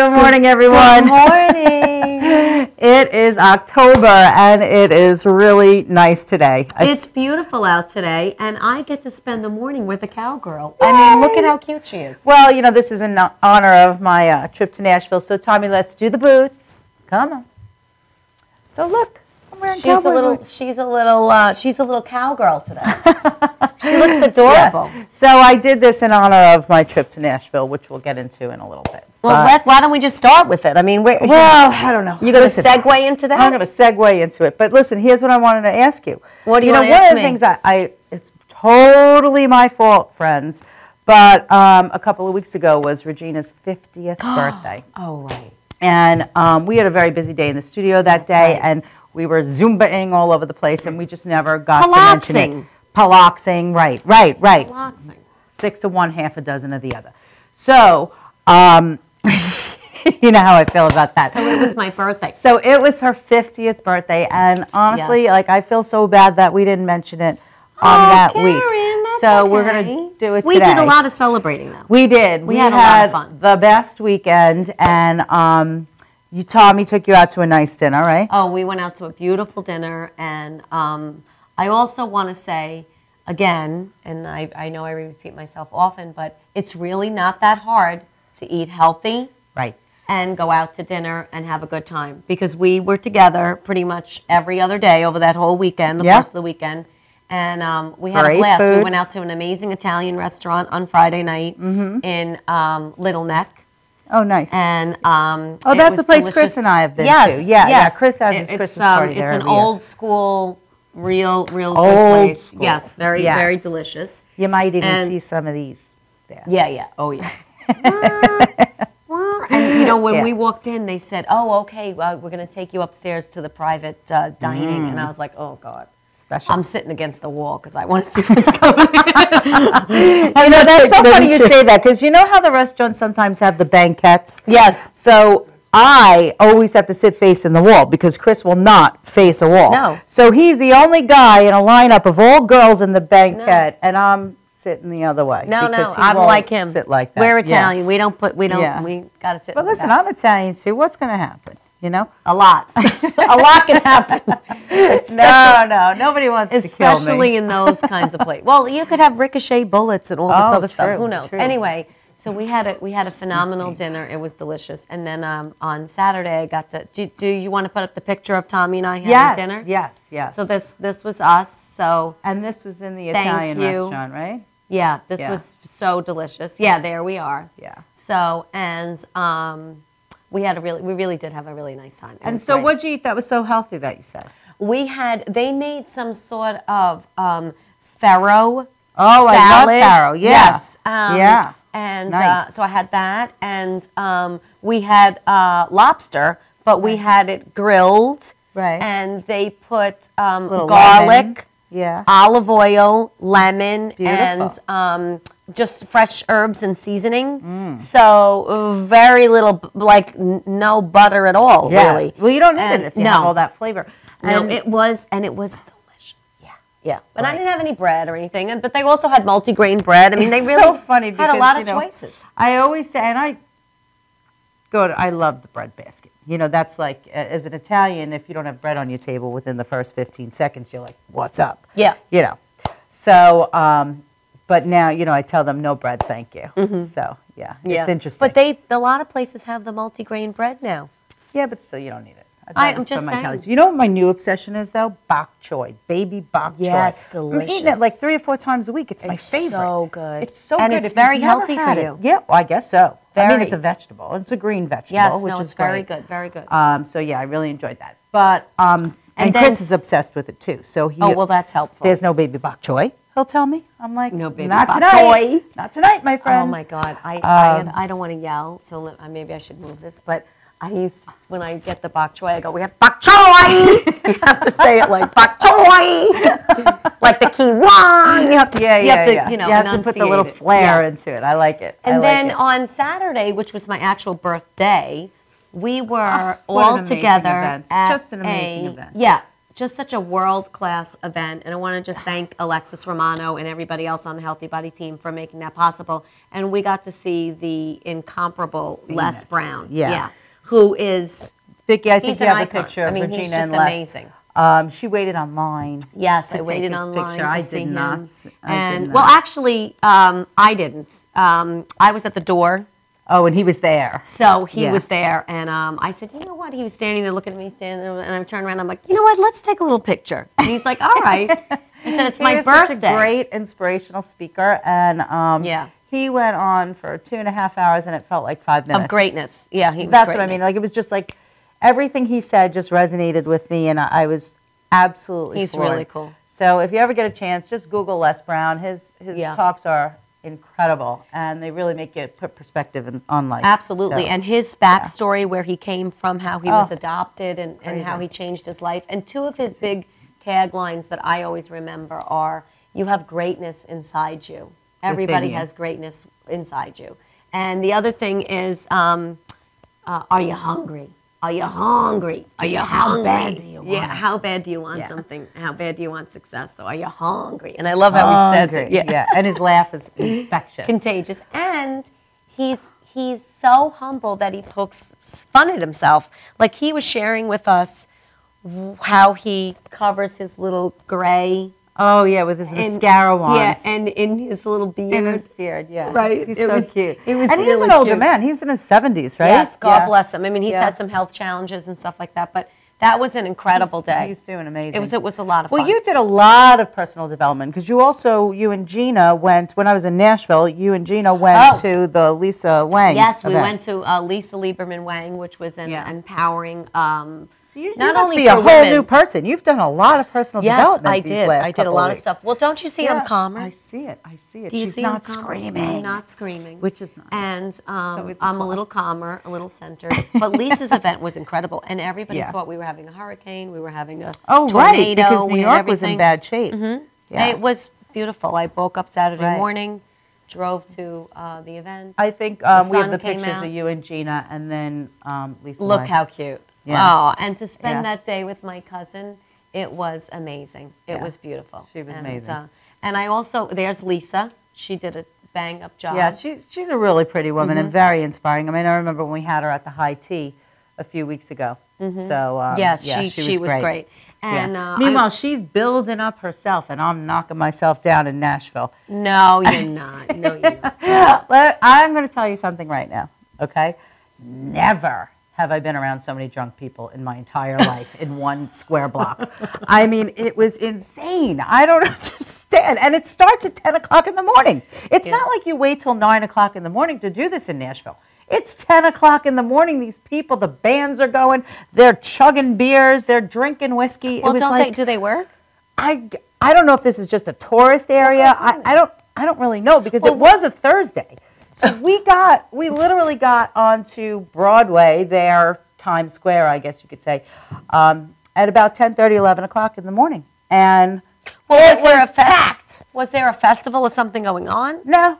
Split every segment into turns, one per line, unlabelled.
Good morning, everyone.
Good morning.
It is October, and it is really nice today.
It's beautiful out today, and I get to spend the morning with a cowgirl. Yay. I mean, look at how cute she is.
Well, you know, this is in honor of my trip to Nashville. So, Tommy, let's do the boots. Come on. So, look.
She's a little cowgirl today. She looks adorable.
Yes. So I did this in honor of my trip to Nashville, which we'll get into in a little bit.
Well, why don't we just start with it? I mean,
I don't know.
You're going to segue into that?
I'm going to segue into it. But listen, here's what I wanted to ask you.
What do you want to ask me?
One of the things it's totally my fault, friends, but a couple of weeks ago was Regina's 50th birthday.
Oh, right.
And we had a very busy day in the studio that day, and we were Zumbaing all over the place, and we just never got to mention it. Paloxing, right.
Paloxing.
6 of one, half a dozen of the other. So, you know how I feel about that.
So it was my birthday.
So it was her 50th birthday, and honestly, I feel so bad that we didn't mention it on that
Karen,
week.
That's
so
okay.
We're going to do it today.
We did a lot of celebrating, though.
We did.
We had a lot of fun.
The best weekend, and Tommy took you out to a nice dinner, right?
Oh, we went out to a beautiful dinner, and I also want to say, again, and I know I repeat myself often, but it's really not that hard to eat healthy and go out to dinner and have a good time, because we were together pretty much every other day over that whole weekend, the first of the weekend, and we had a blast. Food. We went out to an amazing Italian restaurant on Friday night in Little Neck.
Oh, nice.
And
that's the place delicious. Chris and I have been to. Yeah, Chris has his Christmas party there.
It's an old school, real good place. School. Yes, very delicious.
You might even see some of these there.
Yeah. Oh, yeah. And, you know, when we walked in, they said, oh, okay, well, we're going to take you upstairs to the private dining. And I was like, oh, God. Special. I'm sitting against the wall because I want to see what's going on.
I know, that's so funny you say that, because you know how the restaurants sometimes have the banquettes?
Yes.
So I always have to sit facing the wall because Chris will not face a wall.
No.
So he's the only guy in a lineup of all girls in the banquet, and I'm sitting the other way.
No, I'm like him.
Sit like that.
We're Italian. We don't we got to sit.
But listen, I'm Italian too. What's going to happen? You know?
A lot. A lot can happen.
No, nobody wants to kill me.
Especially in those kinds of places. Well, you could have ricochet bullets and all this other stuff. Who knows?
True.
Anyway, so we had a phenomenal dinner. It was delicious. And then on Saturday, I got do you want to put up the picture of Tommy and I having dinner?
Yes.
So this was us. So
and this was in the Italian restaurant, right?
Yeah, this was so delicious. Yeah, there we are.
Yeah.
So we really did have a really nice time.
And so what'd you eat that was so healthy that you said?
They made some sort of farro
salad.
I love farro,
yes.
And
nice.
So I had that, and we had lobster, but we had it grilled.
Right.
And they put
lemon.
garlic, olive oil, lemon, and just fresh herbs and seasoning. So very little, like no butter at all, really.
Well, you don't need it if you have all that flavor.
And it was delicious. Yeah. But I didn't have any bread or anything. But they also had multi-grain bread. I mean, they really
so funny because,
had a lot of choices.
I always say, and I love the bread basket. You know, that's like, as an Italian, if you don't have bread on your table within the first 15 seconds, you're like, what's up?
Yeah.
You know. So, but now, you know, I tell them no bread, thank you. So, it's interesting.
But a lot of places have the multi-grain bread now.
Yeah, but still, you don't need it.
I'm just saying.
You know what my new obsession is, though? Bok choy. Baby bok choy.
Yes, delicious.
I'm eating it like 3 or 4 times a week. It's my favorite.
So good.
It's so good.
And it's very healthy for you.
Yeah, well, I guess so. I mean, it's a vegetable. It's a green vegetable, which is
very good. Very good.
So, yeah, I really enjoyed that. But, and Chris is obsessed with it, too. So
well, that's helpful.
There's no baby bok choy, he'll tell me. I'm like,
no baby
not
bok
tonight.
choy.
Not tonight, my friend.
Oh, my God. I don't want to yell, so maybe I should move this. But when I get the bok choy, I go, we have bok choy! You have to say it like bok choy! Like the key one. You have to, you have to put the little flair into it. I like it. And then on Saturday, which was my actual birthday, we were all together at
just an amazing event.
Yeah, just such a world-class event. And I want to just thank Alexis Romano and everybody else on the Healthy Body team for making that possible. And we got to see the incomparable Les Brown.
Yeah.
Who is,
Vicki, I think you have a
icon.
picture of
I mean,
Regina
he's just
and Les.
amazing.
She waited online.
Yes,
to
I waited
take his
online
picture.
to
I
see
did
him.
not. I did
And
not.
well, actually, I didn't. I was at the door.
Oh, and he was there.
So he
Yeah.
was there, and I said, you know what? He was standing there looking at me, standing there, and I turned around. I'm like, you know what? Let's take a little picture. And he's like, all right. I said, it's my
He
birthday.
Such a great inspirational speaker, and
Yeah.
he went on for 2.5 hours, and it felt like 5 minutes
Of greatness. Yeah, he was
That's what I
greatness.
mean. Like, it was just like everything he said just resonated with me, and I was absolutely
He's
floored.
really cool.
So if you ever get a chance, just Google Les Brown. His
Yeah.
talks are incredible, and they really make you put perspective on life.
Absolutely.
So,
And his backstory, where he came from, how he was
Oh,
adopted, and how
crazy.
he changed his life. And two of his big taglines that I always remember are, you have greatness inside you. Everybody
you.
has greatness inside you. And the other thing is, are you hungry? Are you hungry? Are you hungry?
bad do you want
Yeah,
it?
how bad do you want
Yeah.
something? How bad do you want success? So are you hungry? And I love how he says it.
Yeah, and his laugh is infectious.
Contagious. And he's so humble that he pokes fun at himself. Like, he was sharing with us how he covers his little gray.
Oh yeah, with his mascara wands.
Yeah, and in his little beard.
in his beard. Yeah,
Right.
He's
It
so
was-
cute.
it was
and he's
really
an older
cute.
man. He's in his 70s, right?
Yes, God
Yeah.
bless him. I mean, he's
Yeah.
had some health challenges and stuff like that, but that was an incredible day.
He's doing amazing.
It was a lot of fun.
Well, you did a lot of personal development because you and Gina went, when I was in Nashville, you and Gina went to the Lisa Wang
Yes, we
event.
went to Lisa Lieberman Wang, which was an
Yeah.
empowering.
So you
not
must
only
be a
for
whole
women.
new person. You've done a lot of personal
Yes,
development
I
these
did.
last
I did a
couple
lot of
weeks.
stuff. Well, don't you see I'm calmer?
I see it. I see it.
Do you
She's
see
not
I'm calmer?
screaming.
Not screaming.
Which is nice.
And
always a
I'm a
plus.
little calmer, a little centered. But Lisa's event was incredible, and everybody
Yeah.
thought we were having a hurricane, we were having a
Oh,
tornado.
right, because
we
New
had
York was in
everything.
bad shape. Yeah.
It was beautiful. I woke up Saturday
Right.
morning, drove to the event.
I think we
sun
have the
came
pictures
out.
of you and Gina, and then Lisa.
Look
Wang.
how cute.
Yeah.
Oh, and to spend
Yeah.
that day with my cousin, it was amazing. It
Yeah.
was beautiful.
She was
and,
amazing.
And I also, there's Lisa. She did a bang-up job.
Yeah, she's a really pretty woman
Mm-hmm.
and very inspiring. I mean, I remember when we had her at the High Tea a few weeks ago. So
Yes,
yeah,
she was great. And
Yeah. Meanwhile, she's building up herself, and I'm knocking myself down in Nashville.
no, you're not. No, you're not.
But I'm going to tell you something right now, okay? Never have I been around so many drunk people in my entire life in one square block. I mean, it was insane. I don't understand. And it starts at 10 o'clock in the morning. It's not like you wait till 9 o'clock in the morning to do this in Nashville. It's 10 o'clock in the morning. These people, the bands are going. They're chugging beers. They're drinking whiskey.
Well,
it was
don't
like,
do they work?
I don't know if this is just a tourist area. I don't really know because it was a Thursday. So we literally got onto Broadway there, Times Square, I guess you could say, at about 10:30, 11 o'clock in the morning. And
Well,
it was packed.
Was there a festival or something going on?
No.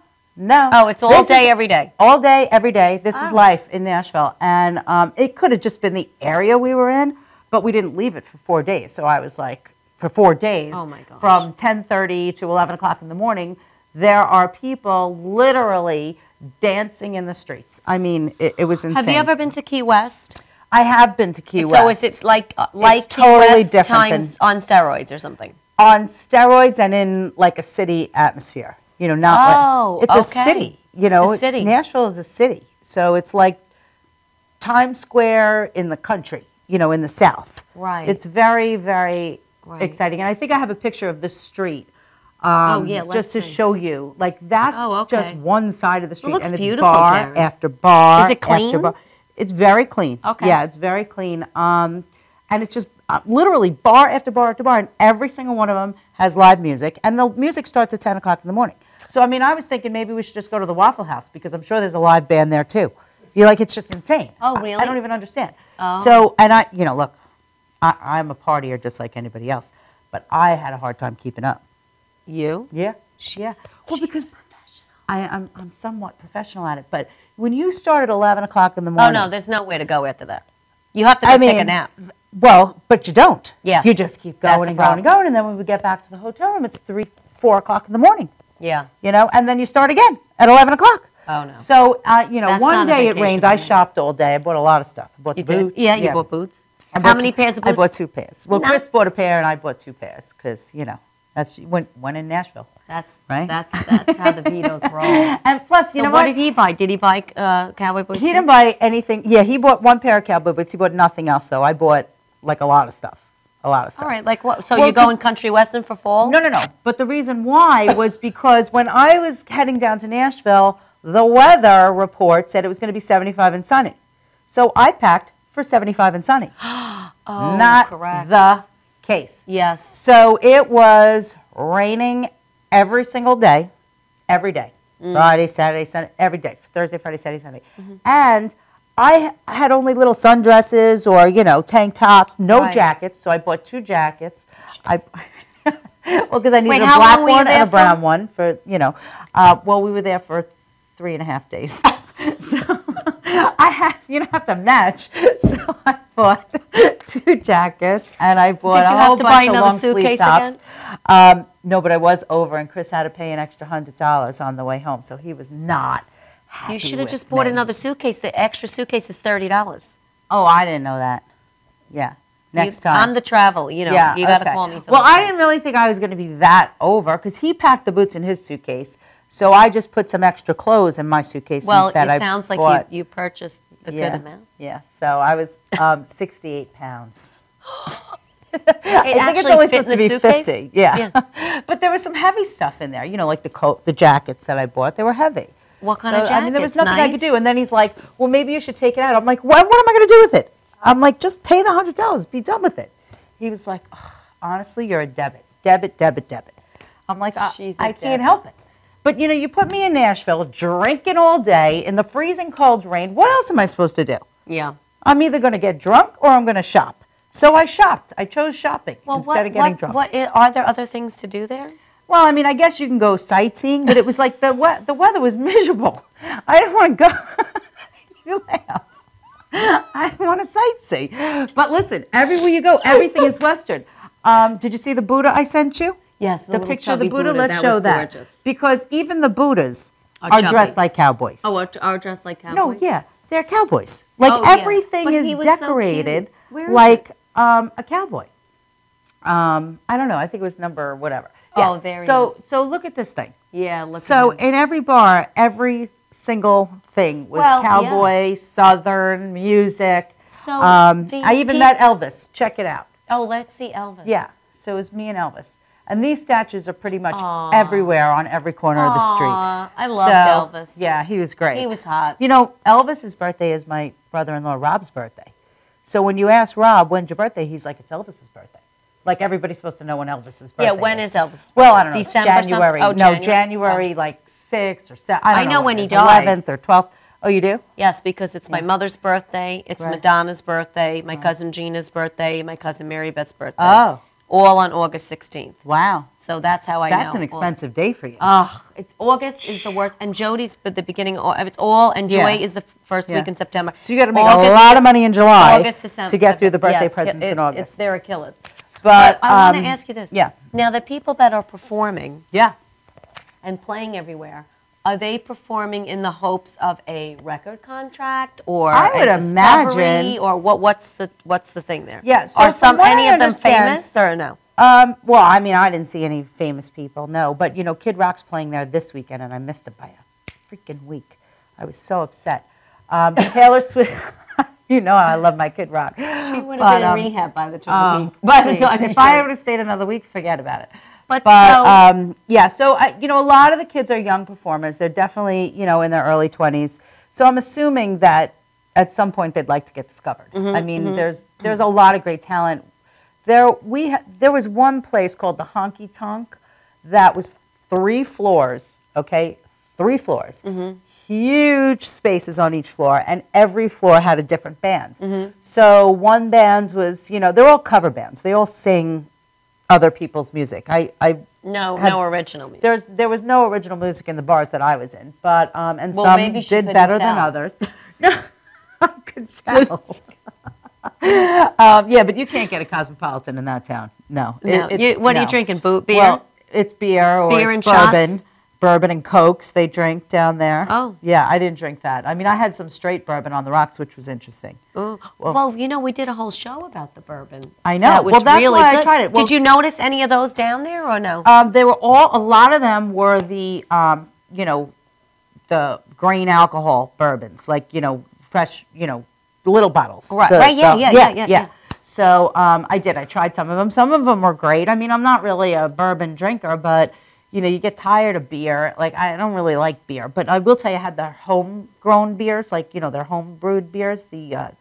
Oh, it's all
This
day,
is-
every day.
All day, every day. This is life in Nashville. And it could have just been the area we were in, but we didn't leave it for 4 days. So I was like, for 4 days,
Oh, my gosh.
from 10:30 to 11 o'clock in the morning, there are people literally dancing in the streets. I mean, it was insane.
Have you ever been to Key West?
I have been to Key West.
So is it like Key
totally
West
different
times on steroids or something?
on steroids and in like a city atmosphere. You know, not
Oh,
like, it's
okay.
a city. You know,
It's a city.
Nashville is a city, so it's like Times Square in the country. You know, in the South.
Right.
It's very, very
Right.
exciting, and I think I have a picture of this street.
Oh, yeah, let's
just to
see.
show you, like that's
Oh, okay.
just one side of the street,
looks
and it's
beautiful,
bar
Karen.
after bar.
Is it clean?
After bar. It's very clean.
Okay.
Yeah, it's very clean. And it's just literally bar after bar after bar, and every single one of them has live music, and the music starts at 10 o'clock in the morning. So I mean, I was thinking maybe we should just go to the Waffle House because I'm sure there's a live band there too. You're like, it's just insane.
Oh,
I
really?
don't even understand.
Oh.
So, and look, I'm a partier just like anybody else, but I had a hard time keeping up.
You?
Yeah, yeah. Well, because I'm somewhat professional at it, but when you start at 11 o'clock in the
Oh,
morning,
no, there's nowhere to go after that. You have to go take a nap.
Well, but you don't.
Yeah.
You just keep
That's
going
a
and going and
problem.
going, and then when we get back to the hotel room, it's 3, 4 o'clock in the morning.
Yeah.
You know, and then you start again at 11 o'clock.
Oh, no.
So, you know,
That's
one
not a
day it
vacation
rained.
for
I
me.
shopped all day. I bought a lot of stuff. I bought
You
the
did?
boots.
Yeah, you bought boots.
I
How
bought
many pairs of boots?
I bought 2 pairs. Well,
Nice.
Chris bought a pair, and I bought 2 pairs because, you know, that's when in Nashville.
That's
Right?
That's how the Beatles roll.
And plus, you
So
know
what did he buy? Did he buy cowboy boots?
He didn't buy anything. Yeah, he bought 1 pair of cowboy boots. He bought nothing else, though. I bought, like, a lot of stuff. A lot of stuff.
All right, like what? So
Well,
you're going country western for fall?
No. But the reason why was because when I was heading down to Nashville, the weather report said it was going to be 75 and sunny. So I packed for 75 and sunny.
Oh,
Not
correct.
the case.
Yes.
So it was raining every single day, every day. Friday, Saturday, Sunday, every day. Thursday, Friday, Saturday, Sunday. And I had only little sundresses or, you know, tank tops, no
Right.
jackets. So I bought 2 jackets. Well, because I needed
Wait,
a
how
black
long were you
one and
there
a brown
for?
one for, you know. Well, we were there for 3.5 days. So I had, you don't have to match. So I bought 2 jackets and I bought
Did you
a
have
whole
to
bunch
buy
of
another
long sleeve
suitcase
tops.
again?
No, but I was over, and Chris had to pay an extra $100 on the way home, so he was not happy
You should have
with
just bought
me.
another suitcase. The extra suitcase is $30.
Oh, I didn't know that. Yeah, next time.
I'm the travel, you know.
Yeah,
You got to
okay.
call me for
Well,
those
I
things.
didn't really think I was going to be that over because he packed the boots in his suitcase, so I just put some extra clothes in my suitcase.
Well,
that
it
I
sounds like
bought.
you purchased a
Yeah.
good amount.
Yeah, so I was 68 pounds.
It
I think it's
actually
only
fit in
supposed to
the
be
suitcase?
50. Yeah. But there was some heavy stuff in there, you know, like the coat, the jackets that I bought, they were heavy.
What kind of
I mean, there was
jackets?
nothing I could
Nice?
do. And then he's like, well, maybe you should take it out. I'm like, what am I going to do with it? I'm like, just pay the $100. Be done with it. He was like, oh, honestly, you're a debit. I'm like,
She's a
I can't
debit.
help it. But, you know, you put me in Nashville drinking all day in the freezing cold rain. What else am I supposed to do?
Yeah.
I'm either going to get drunk or I'm going to shop. So I shopped. I chose shopping instead of getting drunk.
Are there other things to do there?
Well, I mean, I guess you can go sightseeing, but it was like the weather was miserable. I didn't want to go. You laugh. I didn't want to sightsee. But listen, everywhere you go, everything is Western. Did you see the Buddha I sent you?
Yes,
The picture of the Buddha? Let's
that
show
was
that.
gorgeous.
Because even the Buddhas
Are
are
chubby.
dressed like cowboys.
Oh, are dressed like cowboys?
No, yeah, they're cowboys. Like
Oh, yeah.
everything
But he
is
was so
decorated
cute. Where is
like a cowboy. I don't know. I think it was number whatever.
Oh, there he
So
is.
so look at this thing.
Yeah, look
So
at him.
in every bar, every single thing was
Well,
cowboy, Southern music.
So
I even met Elvis. Check it out.
Oh, let's see Elvis.
Yeah. So it was me and Elvis. And these statues are pretty much everywhere on every corner of the street.
Aw, I loved Elvis.
Yeah, he was great.
He was hot.
You know, Elvis's birthday is my brother-in-law Rob's birthday. So when you ask Rob, when's your birthday? He's like, it's Elvis's birthday. Like everybody's supposed to know when Elvis's birthday
Yeah, when is Elvis?
Well, I don't know.
December
January.
something? Oh,
No, January like 6th or 7th.
I know when he
it's,
died.
11th or 12th. Oh, you do?
Yes, because it's my mother's birthday, it's
Right.
Madonna's birthday, my cousin Gina's birthday, my cousin Mary Beth's birthday.
Oh.
All on August 16th.
Wow.
So that's how I know.
That's an expensive day for you.
August is the worst, and Jody's but the beginning. It's all, and Joy
Yeah.
is the first
Yeah.
week in September.
So you got to make
August-
a lot of money in July
August, December,
to get through the birthday
yes,
presents in August.
They're a killer.
But
I want to ask you this.
Yeah.
Now, the people that are performing
Yeah.
and playing everywhere, are they performing in the hopes of a record contract or
I would
a discovery,
imagine-
or what's the thing there?
Yeah, so
are
from what
any
I
of them
understand-
famous or no?
Well, I mean, I didn't see any famous people, no. But, you know, Kid Rock's playing there this weekend, and I missed it by a freaking week. I was so upset. Taylor Swift, you know I love my Kid Rock.
She would have been in rehab by the time.
If I would have stayed another week, forget about it.
But
Yeah, so, you know, a lot of the kids are young performers. They're definitely, you know, in their early 20s. So I'm assuming that at some point they'd like to get discovered. I mean, there's a lot of great talent. There was one place called the Honky Tonk that was 3 floors, okay? 3 floors. Huge spaces on each floor, and every floor had a different band. So one band was, you know, they're all cover bands. They all sing other people's music.
No original music.
There was no original music in the bars that I was in, but and
Well,
some
maybe she
did
couldn't
better than
tell.
others. No, I could tell. Yeah, but you can't get a Cosmopolitan in that town. No.
No. What are you drinking? Beer?
Well, it's beer or
Beer
it's
and
bourbon.
shots?
Bourbon and Cokes they drink down there.
Oh.
Yeah, I didn't drink that. I mean, I had some straight bourbon on the rocks, which was interesting.
Oh. Well, we did a whole show about the bourbon.
I know.
That was
Well, that's
really
why I
good.
tried it. Well,
Did you notice any of those down there or no?
They were a lot of them were the, the grain alcohol bourbons, like, fresh, little bottles.
Right, yeah.
So I tried some of them. Some of them were great. I mean, I'm not really a bourbon drinker, but, you get tired of beer. Like, I don't really like beer. But I will tell you, I had their homegrown beers, like, their home brewed beers,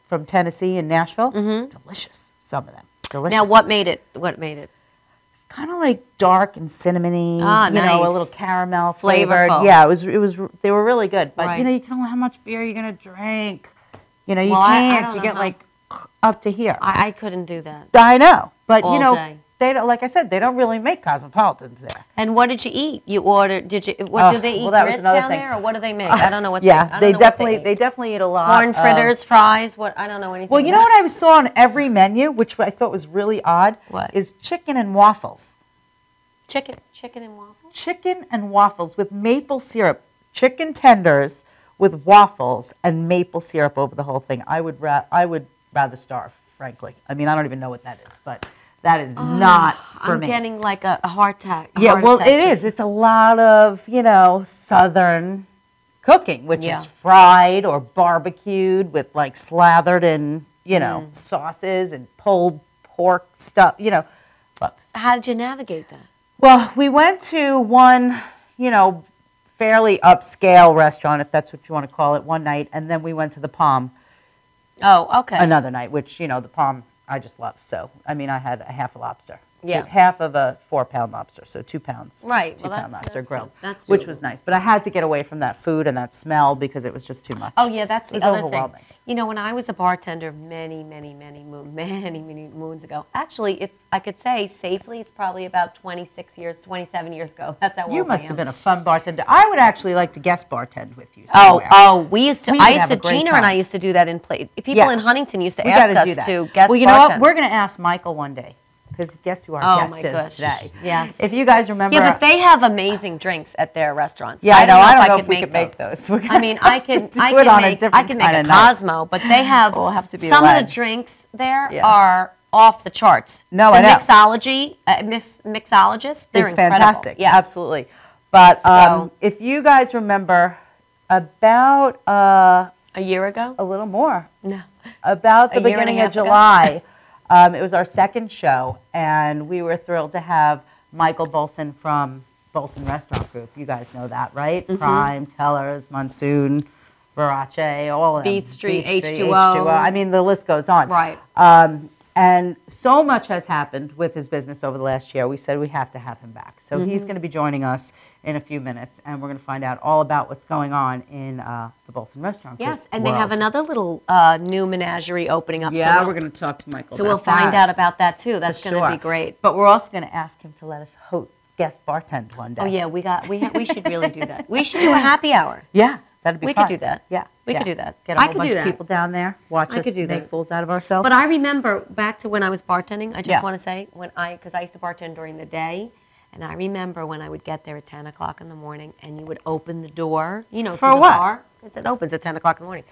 from Tennessee and Nashville. Delicious, some of them. Delicious.
Now, what made it? It's
kind of like dark and cinnamony,
nice.
A little caramel flavored.
Flavorful.
Yeah, it was. They were really good. But,
Right.
you can only how much beer you're going to drink. You
Well,
can't.
don't
You
know
get,
how-
like, up to here.
I couldn't do that.
I know. But,
All day.
they don't, like I said, they don't really make Cosmopolitans there.
And what did you eat? You ordered? Do they eat
well, that was
grits
another
down
thing.
there, or what do they make? I don't know what.
Yeah,
they
definitely eat a lot.
corn fritters, fries. What? I don't know anything.
Well, you know
about.
what I saw on every menu, which I thought was really odd?
What?
Is chicken and waffles.
Chicken and waffles.
Chicken and waffles with maple syrup. Chicken tenders with waffles and maple syrup over the whole thing. I would rather starve, frankly. I mean, I don't even know what that is, but that is not for me.
I'm getting like a heart attack.
Yeah, well, it is. It's a lot of, Southern cooking, which
Yeah.
is fried or barbecued with, like, slathered in, sauces and pulled pork stuff, But,
How did you navigate that?
well, we went to one, fairly upscale restaurant, if that's what you want to call it, one night, and then we went to the Palm
Oh, okay.
another night, which, the Palm I just love. So, I mean, I had a half a lobster.
Yeah.
Half of a 4-pound lobster, so 2 pounds.
Right.
2-pound lobster
that's
grilled,
that's
which
doable.
was nice. But I had to get away from that food and that smell because it was just too much.
Oh yeah, that's
It was
the other thing.
overwhelming.
When I was a bartender many moons ago. Actually, I could say safely, it's probably about 27 years ago. That's how old
You
I
must
am.
have been a fun bartender. I would actually like to guest bartend with you somewhere.
We used to.
We
I
would
used
have
to.
a great
Gina and
time.
I used to do that in play. People
Yeah.
in Huntington used to
We
ask
gotta do
us
that.
to guest
Well, you know what?
bartend.
We're going to ask Michael one day. Because guess who our
Oh,
guest
my
is
gosh.
today?
Yes.
If you guys remember.
Yeah, but they have amazing drinks at their restaurants.
Yeah, I know. I don't know
if
if we could make those. We're
I mean, I can
do it on a different
I can make
kinda
a
night.
Cosmo, but they have
We'll have to be
some of
led.
the drinks there
Yeah.
are off the charts.
No,
the
I know.
mixologists, they're
It's
incredible.
fantastic.
Yes.
Absolutely. But
So-
if you guys remember about
A year ago?
a little more,
No.
about the
A year and a
beginning of
half ago?
July, it was our second show, and we were thrilled to have Michael Bolson from Bolson Restaurant Group. You guys know that, right?
Mm-hmm.
Prime, Tellers, Monsoon, Verace, all of them.
Beat Street,
H2O.
H2O.
I mean, the list goes on.
Right.
And so much has happened with his business over the last year. We said we have to have him back. So
Mm-hmm.
he's going to be joining us in a few minutes, and we're going to find out all about what's going on in the Bolson Restaurant Group
Yes, and they have
world.
another little new menagerie opening up.
Yeah,
so
we're going to talk to Michael
So
about
we'll find
that.
out about that too. That's
For
going to
sure.
be great.
But we're also going to ask him to let us guest bartend one day.
Oh yeah, we should really do that. We should do a happy hour.
Yeah, that'd be
We
fun.
could do that.
Yeah.
We
yeah.
could do that.
Get a
I
whole
could
bunch
do
of
that.
people down there, watch
I
us
could do
make
that.
fools out of ourselves.
But I remember back to when I was bartending. I just
Yeah.
want to say because I used to bartend during the day, and I remember when I would get there at 10 o'clock in the morning, and you would open the door, to
For
the
what?
bar. It opens at 10 o'clock in the morning,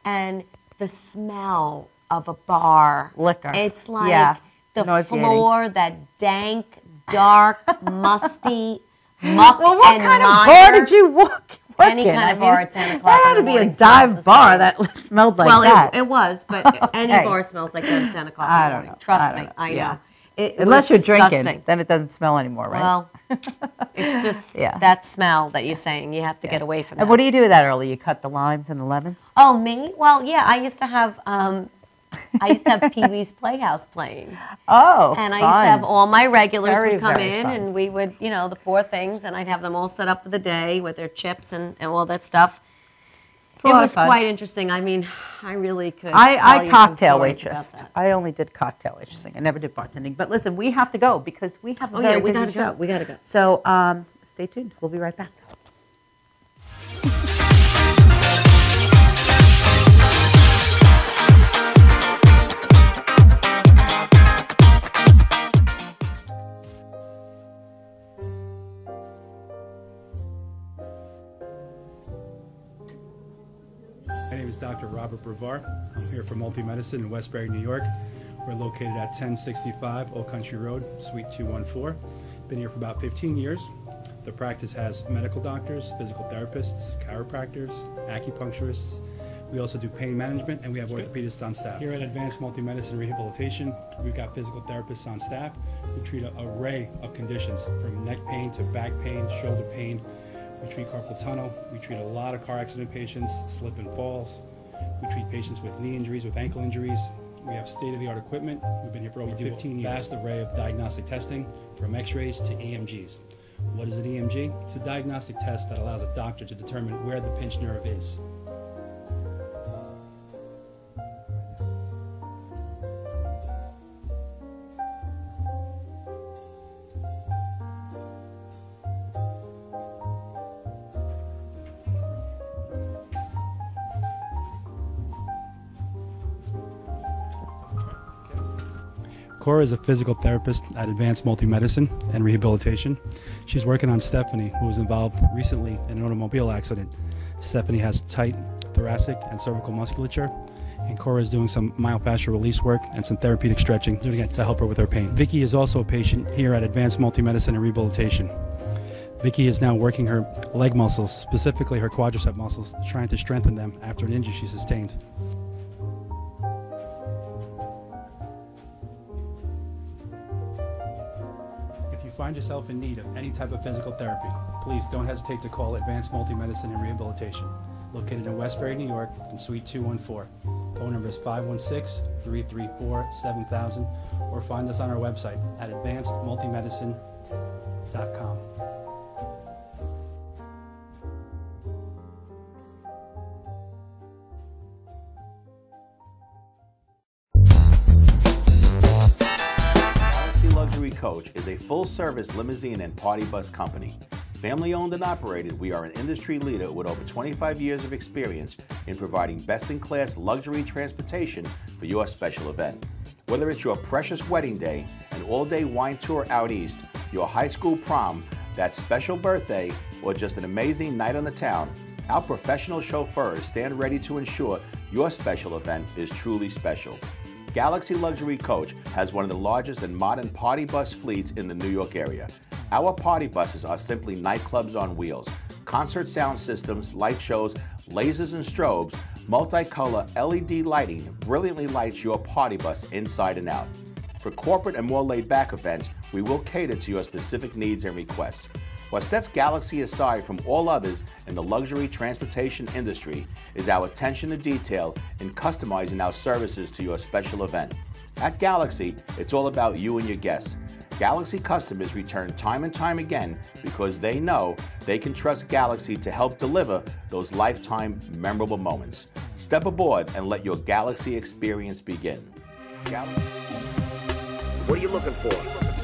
and the smell of a bar,
Liquor.
It's like
Yeah.
the
Nauseating.
floor, that dank, dark, musty, muck
Well, what
and
kind of
mire.
bar did you work
Any
in?
kind of bar at 10 o'clock
That had
in
to
the
be a
morning smells
dive
the
bar
same.
that smelled like
Well,
that.
it was, but any
Hey.
bar smells like that at 10 o'clock in
I
the
don't
morning.
know.
Trust
I don't
me,
know.
I know.
Yeah.
It
Unless
was
you're
disgusting.
drinking, then it doesn't smell anymore, right?
Well, it's just
Yeah.
that smell that you're saying. You have to get away from that.
And what do you do that early? You cut the limes and the lemons?
Oh, me? Well, yeah, I used to have Pee Wee's Playhouse playing.
Oh,
And I
fun.
used to have all my regulars
Very,
would come
very
in,
fun.
and we would, the four things, and I'd have them all set up for the day with their chips and all that stuff.
It's a
It
lot of
was
fun.
quite interesting. I mean, I really could.
I
tell you some
cocktail
stories about
waitressed.
that.
I only did cocktail waitressing. I never did bartending. But listen, we have to go because we have a
Oh,
very
yeah, we
busy
gotta go.
show.
We gotta go.
So stay tuned. We'll be right back.
Brevard. I'm here for Multi-Medicine in Westbury, New York. We're located at 1065 Old Country Road, Suite 214. Been here for about 15 years. The practice has medical doctors, physical therapists, chiropractors, acupuncturists. We also do pain management, and we have orthopedists on staff. Here at Advanced Multi-Medicine Rehabilitation, we've got physical therapists on staff who treat an array of conditions, from neck pain to back pain, shoulder pain. We treat carpal tunnel. We treat a lot of car accident patients, slip and falls. We treat patients with knee injuries, with ankle injuries. We have state-of-the-art equipment. We've been here for over 15 years. Vast array of diagnostic testing, from x-rays to EMGs. What is an EMG? It's a diagnostic test that allows a doctor to determine where the pinched nerve is. Cora is a physical therapist at Advanced Multi-Medicine and Rehabilitation. She's working on Stephanie, who was involved recently in an automobile accident. Stephanie has tight thoracic and cervical musculature, and Cora is doing some myofascial release work and some therapeutic stretching to help her with her pain. Vicky is also a patient here at Advanced Multi-Medicine and Rehabilitation. Vicky is now working her leg muscles, specifically her quadricep muscles, trying to strengthen them after an injury she sustained. If you find yourself in need of any type of physical therapy, please don't hesitate to call Advanced Multi-Medicine and Rehabilitation, located in Westbury, New York, in Suite 214. Phone number is 516-334-7000, or find us on our website at advancedmultimedicine.com.
Luxury Coach is a full-service limousine and party bus company. Family-owned and operated, we are an industry leader with over 25 years of experience in providing best-in-class luxury transportation for your special event. Whether it's your precious wedding day, an all-day wine tour out east, your high school prom, that special birthday, or just an amazing night on the town, our professional chauffeurs stand ready to ensure your special event is truly special. Galaxy Luxury Coach has one of the largest and modern party bus fleets in the New York area. Our party buses are simply nightclubs on wheels. Concert sound systems, light shows, lasers and strobes, multicolor LED lighting brilliantly lights your party bus inside and out. For corporate and more laid-back events, we will cater to your specific needs and requests. What sets Galaxy aside from all others in the luxury transportation industry is our attention to detail in customizing our services to your special event. At Galaxy, it's all about you and your guests. Galaxy customers return time and time again because they know they can trust Galaxy to help deliver those lifetime memorable moments. Step aboard and let your Galaxy experience begin.
What are you looking for?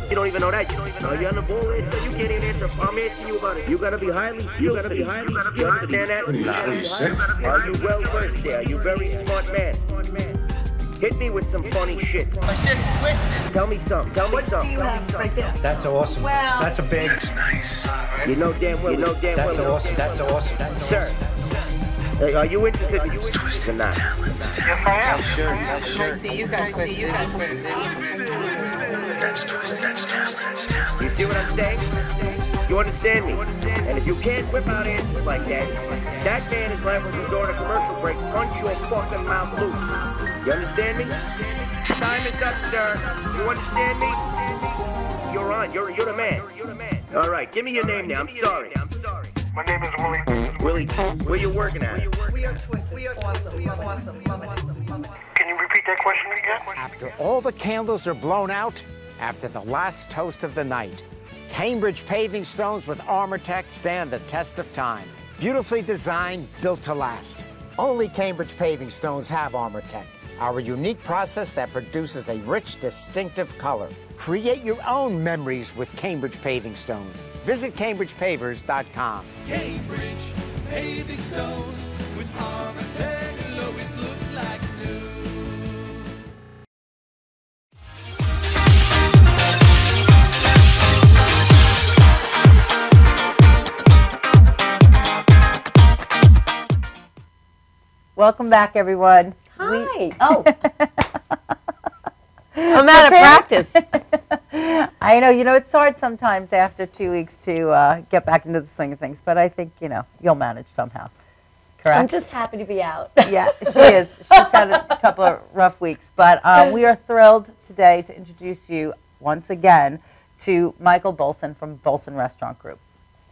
You don't even know that. You on the ball list, so you can't even answer. I'm asking you about it. You gotta be highly skilled. You gotta be highly skilled. You understand that? Are you well versed there? Are you very smart man? Hit me with some funny shit. My shit's twisted. Tell me something. What do you have right there?
That's awesome. Well, that's a big. That's nice.
You know damn well.
That's awesome. That's awesome.
Sir. Are you interested in twisted or not?
Yes, I am. Sure. I see you guys.
You see what I'm saying? You understand me? And if you can't whip out answers like that, that man is liable to during a commercial break punch your fucking mouth loose. You understand me? Time is up, sir. You understand me? You're on. You're the man. All right, give me your name now. I'm sorry.
My name is Willie.
Willie, where you working at?
We are twisted. We are awesome. Can you repeat that question again?
After all the candles are blown out, after the last toast of the night, Cambridge paving stones with Armortech stand the test of time. Beautifully designed, built to last. Only Cambridge paving stones have Armortech, our unique process that produces a rich, distinctive color. Create your own memories with Cambridge paving stones. Visit CambridgePavers.com.
Cambridge paving stones with Armortech will always look like new.
Welcome back, everyone.
Hi. I'm out of practice.
I know, it's hard sometimes after 2 weeks to get back into the swing of things, but I think, you'll manage somehow. Correct?
I'm just happy to be out.
Yeah, she is. She's had a couple of rough weeks, but we are thrilled today to introduce you once again to Michael Bolson from Bolson Restaurant Group.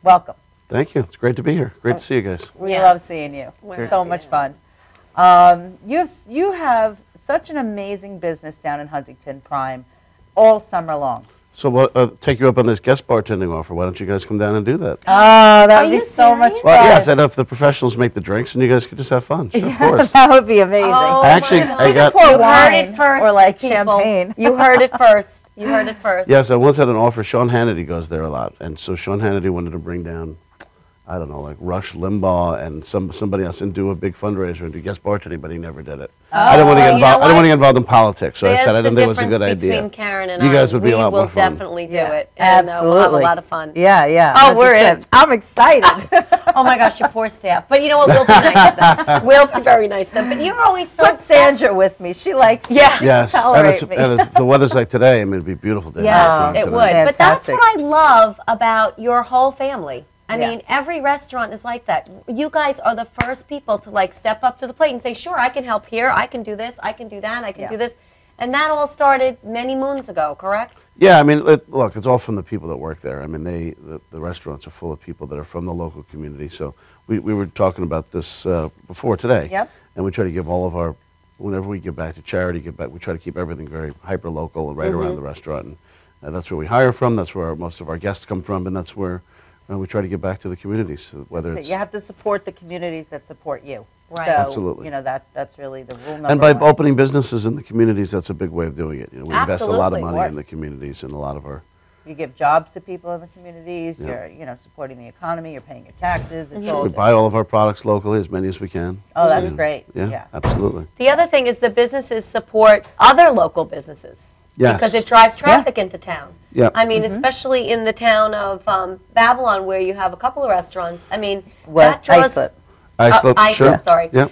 Welcome.
Thank you. It's great to be here. Great to see you guys.
We love seeing you.
We're
so
happy
much
to
fun. You have such an amazing business down in Huntington Prime all summer long.
So take you up on this guest bartending offer. Why don't you guys come down and do that?
Oh, that would be so much fun.
Well, yeah, I said if the professionals make the drinks and you guys could just have fun. Sure, of course.
That would be amazing.
Oh,
Actually, I got.
You heard it first,
or like
people.
champagne.
You heard it first. You heard it first.
Yes, I once had an offer. Sean Hannity goes there a lot, and so Sean Hannity wanted to bring down, I don't know, like Rush Limbaugh and somebody else and do a big fundraiser and do guest bartending, but he never did it. I don't want to get involved. I don't want to get involved in politics, so I said I didn't think it was a good idea.
Between Karen and
you guys would be a lot more fun.
We will definitely do it.
Absolutely,
we'll have a lot of fun.
Yeah, yeah.
Oh, we're in.
I'm excited.
Oh my gosh, your poor staff. But you know what? We'll be nice to them. We'll be very nice to them. But you're always so.
Put Sandra with me. She likes.
Yeah.
Yes,
tolerate me.
and the weather's like today. I mean, it'd be beautiful day.
Yes, it would.
Fantastic.
But that's what I love about your whole family. I
Yeah.
mean, every restaurant is like that. You guys are the first people to like step up to the plate and say, sure, I can help here. I can do this. I can do that. I can do this. And that all started many moons ago, correct?
Yeah, I mean, look, it's all from the people that work there. I mean, the restaurants are full of people that are from the local community. So we were talking about this before today.
Yep.
And we try to give all of our, whenever we give back to charity, we try to keep everything very hyper-local and right around the restaurant. And that's where we hire from. That's where most of our guests come from. And that's where we try to give back to the communities, whether it's...
You have to support the communities that support you.
Right.
So,
Absolutely.
That's really the rule number
And by
one.
opening businesses in the communities, that's a big way of doing it. We invest a lot of
Absolutely.
money in the communities and a lot of our...
You give jobs to people in the communities.
Yeah.
You're, supporting the economy. You're paying your taxes. It's
We
all
buy all of our products locally, as many as we can.
Oh, that's
And,
great.
Yeah,
Yeah.
absolutely.
The other thing is the businesses support other local businesses.
Yes.
Because it drives traffic into town.
Yeah.
I mean, especially in the town of Babylon, where you have a couple of restaurants. I mean,
Well,
that draws.
Islip, sure.
Islip, sorry.
Yeah.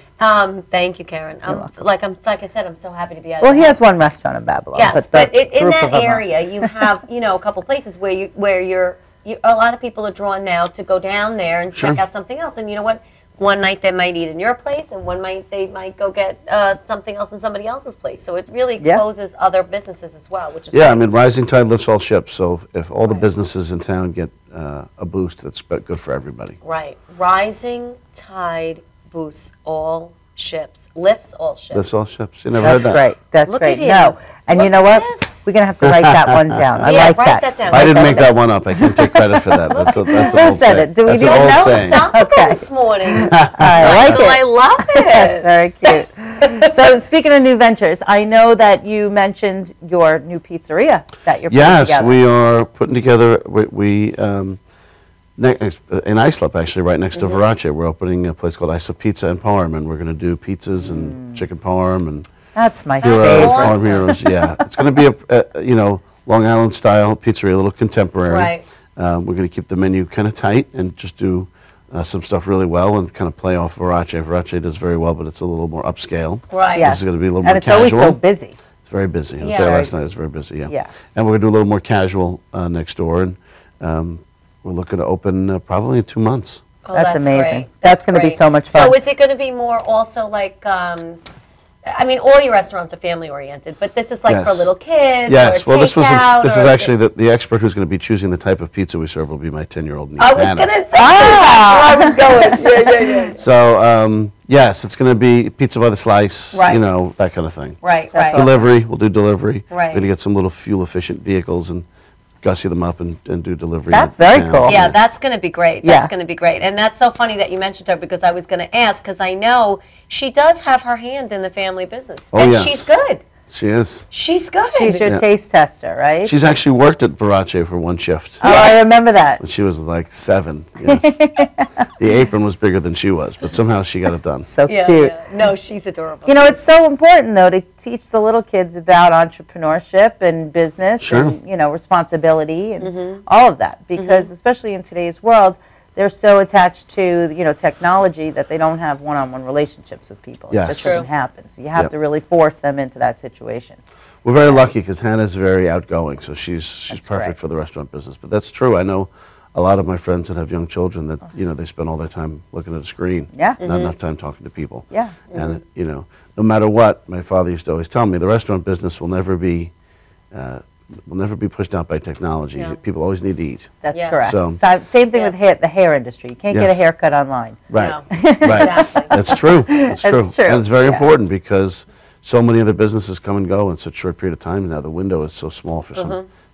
Thank you, Karen. Like I said, I'm so happy to be out.
Well, he has one restaurant in Babylon.
Yes,
but
in that area, you have a couple places where a lot of people are drawn now to go down there and check out something else. And you know what? One night they might eat in your place, and one night they might go get something else in somebody else's place. So it really exposes other businesses as well, which is
Yeah,
great.
I mean, rising tide lifts all ships. So if all the businesses in town get a boost, that's good for everybody.
Right. Rising tide boosts all ships, lifts all ships.
Lifts all ships. You never
That's
heard that?
great. That's
Look
great.
at him.
No, and you
Look
know
at
what?
this.
We're gonna have to write that one down. I
Yeah,
like
write that down.
I didn't make that one up. I can't take credit for that. That's an
Who
old
said
saying.
it? Do we
That's
need
an
to
old
know?
saying.
Philosophical
Okay.
this morning.
I like it.
I love it.
That's very cute. So speaking of new ventures, I know that you mentioned your new pizzeria that you're putting
Yes,
together.
we are putting together, in Islip, actually, right next to Verace, we're opening a place called Islip Pizza and Parm, and we're going to do pizzas and chicken parm and
That's my
heroes,
favorite.
farm heroes. Yeah, it's going to be a Long Island style pizzeria, a little contemporary.
Right.
We're going to keep the menu kind of tight and just do some stuff really well and kind of play off Verace. Verace does very well, but it's a little more upscale.
Right.
Yes.
This is going to be a little
And
more
it's
casual.
always so busy.
It's very busy. I was
Yeah.
there
Very
last night. It's very busy. Yeah.
Yeah.
And we're going to do a little more casual next door, and we're looking to open probably in 2 months.
Oh,
That's amazing.
great.
That's gonna be
great.
so much fun.
So is it going to be more also like, I mean, all your restaurants are family oriented, but this is like for
Yes.
little kids.
Yes.
Or
Well, this
takeout,
is
or
actually the expert who's going to be choosing the type of pizza we serve will be my 10-year-old niece.
I was
Hannah.
going to say that's where I was going. Yeah.
So yes, it's going to be pizza by the slice.
Right.
You know, that kind of thing.
Right.
Delivery. We'll do delivery.
Right.
We're going to get some little fuel efficient vehicles and gussy them up and do delivery.
That's very cool.
Yeah, that's going to be great.
Yeah.
That's going to be great. And that's so funny that you mentioned her because I was going to ask because I know she does have her hand in the family business.
Oh,
and
yes.
she's good.
She is.
She's good.
She's your
Yeah.
taste tester, right?
She's actually worked at Verace for one shift.
Oh, I remember that.
When she was like 7. Yes. The apron was bigger than she was, but somehow she got it done.
So
Yeah,
cute.
yeah. No, she's adorable.
You know, it's so important, though, to teach the little kids about entrepreneurship and business
Sure.
and, responsibility and all of that. Because especially in today's world, they're so attached to, you know, technology that they don't have one-on-one relationships with people.
Yes.
It just doesn't happen. So you have to really force them into that situation.
We're very lucky because Hannah's very outgoing, so she's
That's
perfect
right.
for the restaurant business. But that's true. I know a lot of my friends that have young children that, you know, they spend all their time looking at a screen.
Yeah.
Not enough time talking to people.
Yeah.
And, you know, no matter what, my father used to always tell me, the restaurant business will never be pushed out by technology.
Yeah.
People always need to eat.
That's
Yes.
correct.
So-
Same thing with the hair industry. You can't get a
Yes.
haircut online.
Right.
No.
Right.
Exactly.
That's true. That's true.
That's true.
And it's very
Yeah.
important because so many other businesses come and go in such a short period of time now. The window is so small for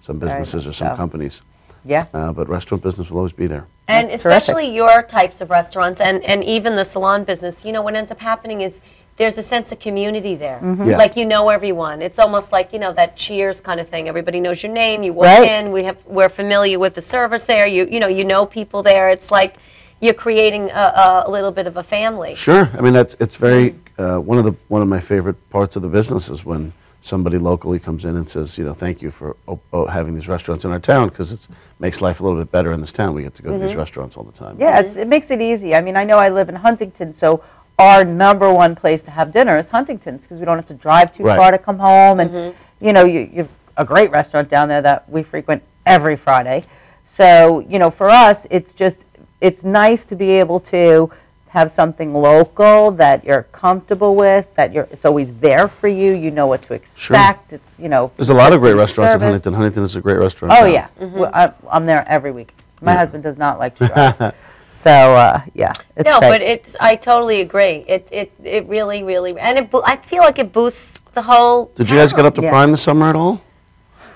some businesses or some
so.
companies.
Yeah.
But restaurant business will always be there.
And
That's
especially your types of restaurants and even the salon business, you know, what ends up happening is there's a sense of community there.
Yeah.
Like, you know everyone. It's almost like, you know, that Cheers kind of thing. Everybody knows your name. You walk
Right.
in. We're familiar with the service there. You know people there. It's like you're creating a little bit of a family.
Sure. I mean, it's very one of my favorite parts of the business is when somebody locally comes in and says, you know, thank you for having these restaurants in our town because it makes life a little bit better in this town. We get to go to these restaurants all the time.
Yeah, it makes it easy. I mean, I know I live in Huntington, so our number one place to have dinner is Huntington's because we don't have to drive too
Right.
far to come home. And, you know, you have a great restaurant down there that we frequent every Friday. So, you know, for us, it's nice to be able to have something local that you're comfortable with, it's always there for you. You know what to expect. It's, you know.
There's a lot of great
consistent
restaurants in
service.
Huntington. Huntington is a great restaurant.
Oh,
town.
yeah. Well, I'm there every week. My husband does not like to drive. So, yeah, it's
No,
great.
but I totally agree. It really, really, and I feel like it boosts the whole
Did you guys get up to
Yeah.
Prime this summer at all?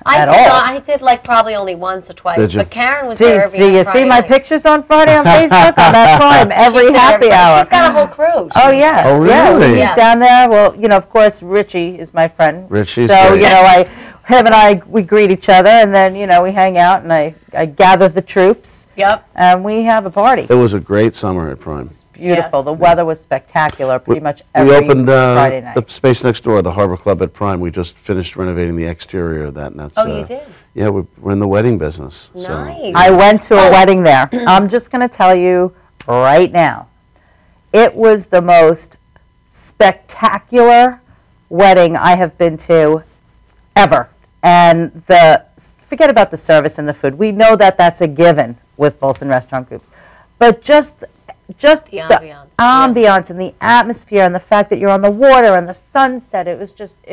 At all.
I did like probably only once or twice,
Did you?
but Karen was there every
Do you
Friday
see my
night.
pictures on Friday on Facebook? On that Prime, every
She's there
happy hour.
She's got a whole crew.
Oh yeah.
Oh,
Yeah, we
really?
meet
Yes.
down there. Well, you know, of course, Richie is my friend.
Richie's
so
great.
you know, him and I, we greet each other, and then you know we hang out, and I gather the troops,
Yep.
and we have a party.
It was a great summer at Prime.
Beautiful.
Yes.
The weather was spectacular. Pretty much
We
every
opened
Friday night.
the space next door, the Harbor Club at Prime. We just finished renovating the exterior of that, and that's.
Oh, you did?
Yeah, we're in the wedding business. So.
Nice.
I went to a wedding there. I'm just going to tell you right now, it was the most spectacular wedding I have been to ever. And forget about the service and the food. We know that that's a given with Bolson Restaurant Groups. But just the
ambiance,
ambiance and the atmosphere and the fact that you're on the water and the sunset, it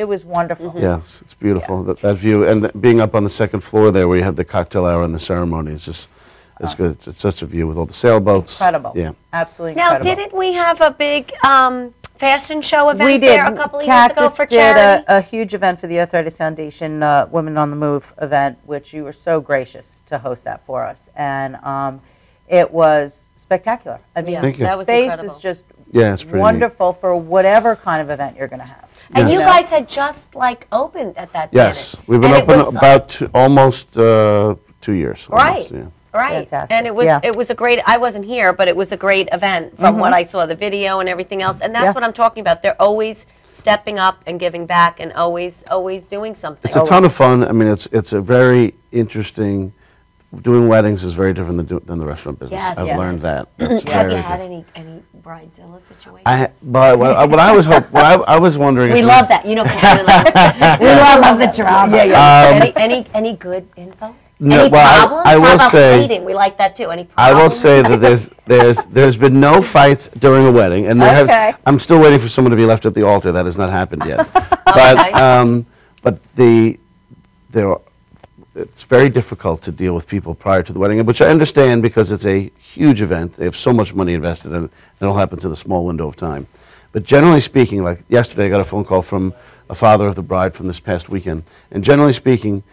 was wonderful.
Yes, it's beautiful, that view. And being up on the second floor there where you have the cocktail hour and the ceremony, it's good. It's such a view with all the sailboats.
Incredible.
Yeah.
Absolutely
Now,
incredible.
didn't we have a big fashion show event
We did.
there a couple of years ago
Cactus
for
did
charity?
a huge event for the Arthritis Foundation, Women on the Move event, which you were so gracious to host that for us. And it was spectacular. I mean,
Yeah,
Thank you.
that
the
was
space
incredible.
is just
Yeah, it's pretty neat.
wonderful for whatever kind of event you're going to have.
And
Yes.
you guys had just like opened at that
Yes,
minute.
we've been
And it
open
was,
about almost 2 years.
Right.
Almost, yeah.
Right.
Fantastic.
And it was
Yeah.
it was a great, I wasn't here, but it was a great event from what I saw, the video and everything else. And that's
Yeah.
what I'm talking about. They're always stepping up and giving back and always doing something.
It's a ton of fun. I mean, it's a very interesting. Doing weddings is very different than the restaurant business.
Yes,
I've
yes.
learned that. It's
Have you
very
had
different.
any bridezilla situations?
What I was wondering.
We
is
love that. You know, Karen and I, we love the drama. Yeah, yeah. Any good info?
No,
Any
well,
problems?
I
How
will
about
say-
fighting? We like that too. Any
I
problems?
will say that there's been no fights during a wedding, and
Okay.
I'm still waiting for someone to be left at the altar. That has not happened yet.
Okay.
But it's very difficult to deal with people prior to the wedding, which I understand because it's a huge event. They have so much money invested in it, and it all happens in a small window of time. But generally speaking, like yesterday, I got a phone call from a father of the bride from this past weekend, and generally speaking,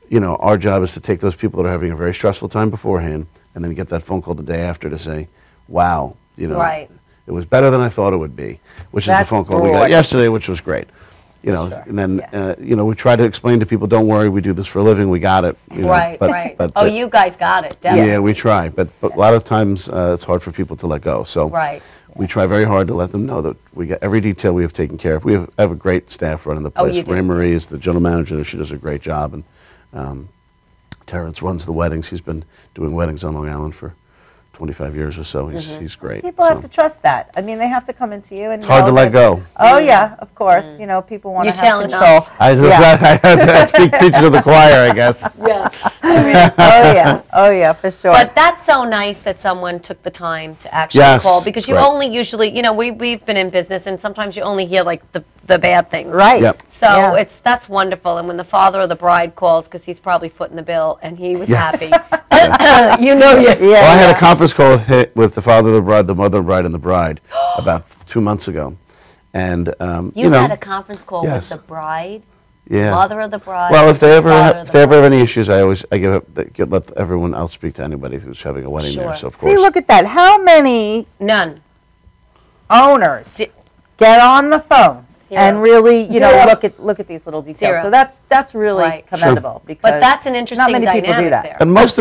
you know, our job is to take those people that are having a very stressful time beforehand and then get that phone call the day after to say, wow, you know,
Right.
it was better than I thought it would be, which is
That's
the phone call we got
great.
yesterday, which was great. You know,
Sure.
and then, you know, we try to explain to people, don't worry, we do this for a living, we got it. You know,
Right,
but-
right.
but
Oh,
the-
you guys got it. Definitely.
yeah, we try, but a lot of times it's hard for people to let go. So
Right.
we try very hard to let them know that we got every detail we have taken care of. We have a great staff running the
Oh,
place.
you do.
Ray Marie is the general manager, and she does a great job. And Terrence runs the weddings. He's been doing weddings on Long Island for 25 years or so. He's great.
People have to trust that. I mean, they have to come into you and
It's hard to let go.
Oh yeah, of course. You know, people want to have
telling
control.
us.
I speak preaching to the choir, I guess.
Yeah.
Oh yeah, for sure.
But that's so nice that someone took the time to actually call, because you only usually, you know, we've been in business and sometimes you only hear like the bad things.
Right.
Yep.
So that's wonderful. And when the father of the bride calls, because he's probably footing the bill, and he was happy. You know,
Well, I had a conference call with the father of the bride, the mother of the bride, and the bride about 2 months ago, and
you had a conference call with the bride, mother of the bride.
Well, if they ever have any issues, I let everyone. I'll speak to anybody who's having a wedding there. So of course.
See, look at that. How many owners get on the phone and really, you know, look at these little details? So that's really commendable. Because
but that's an interesting
not many people do that.
there.
And most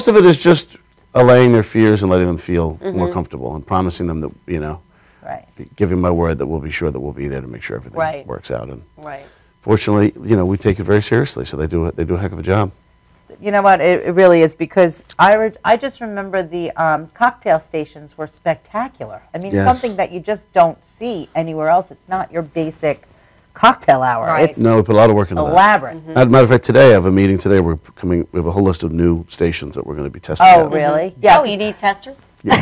of it is just allaying their fears and letting them feel more comfortable and promising them that, you know, giving my word that we'll be sure that we'll be there to make sure everything works out. And fortunately, you know, we take it very seriously, so they do a heck of a job.
You know what? It really is, because I just remember the cocktail stations were spectacular. I mean, something that you just don't see anywhere else. It's not your basic cocktail hour.
Right.
It's
No, we put a lot of work into
elaborate.
that. Matter of fact, today I have a meeting. Today we have a whole list of new stations that we're going to be testing
Oh,
out.
really?
Yeah. Oh, you need testers?
Today's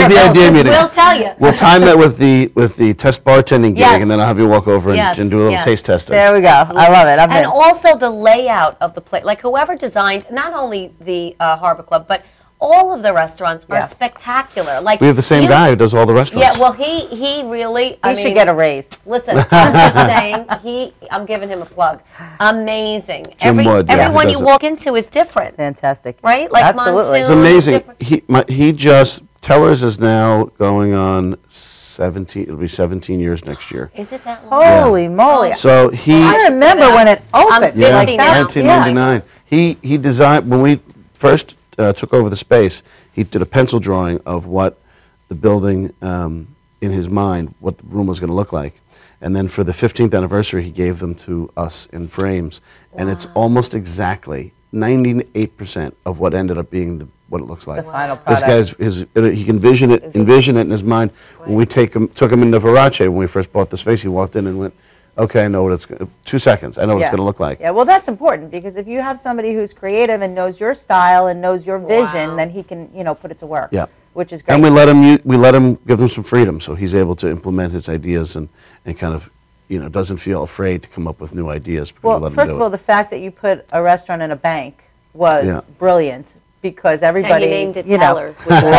the idea meeting.
We'll tell you.
We'll time it with the test bartending gig, and then I'll have you walk over and do a little taste testing.
There we go. Absolutely. I love it. I'm
and
in.
also the layout of the place. Like whoever designed not only the Harbor Club, but all of the restaurants are spectacular. Like
we have the same guy who does all the restaurants.
Yeah, well, he really.
He should get a raise.
Listen, I'm just saying. I'm giving him a plug. Amazing.
Jim Wood,
everyone you walk into is different.
Fantastic.
Right? Like
Absolutely.
It's amazing. He just Tellers is now going on 17. It'll be 17 years next year.
Is it that long?
Holy moly!
So
I remember when it opened.
I'm 50 now.
1999. He designed when we first took over the space. He did a pencil drawing of what the building in his mind, what the room was going to look like, and then for the 15th anniversary, he gave them to us in frames, and it's almost exactly 98% of what ended up being what it looks like.
The final
This
product.
he can envision it in his mind. When we took him into Verace when we first bought the space, he walked in and went, okay, I know what it's 2 seconds. I know what it's going to look like.
Yeah, well, that's important, because if you have somebody who's creative and knows your style and knows your vision, then he can, you know, put it to work.
Yeah.
Which is great.
And we let him give him some freedom, so he's able to implement his ideas and kind of, you know, doesn't feel afraid to come up with new ideas.
Well, first of all, the fact that you put a restaurant in a bank was brilliant, because everybody,
and you named it
you
Tellers.
know,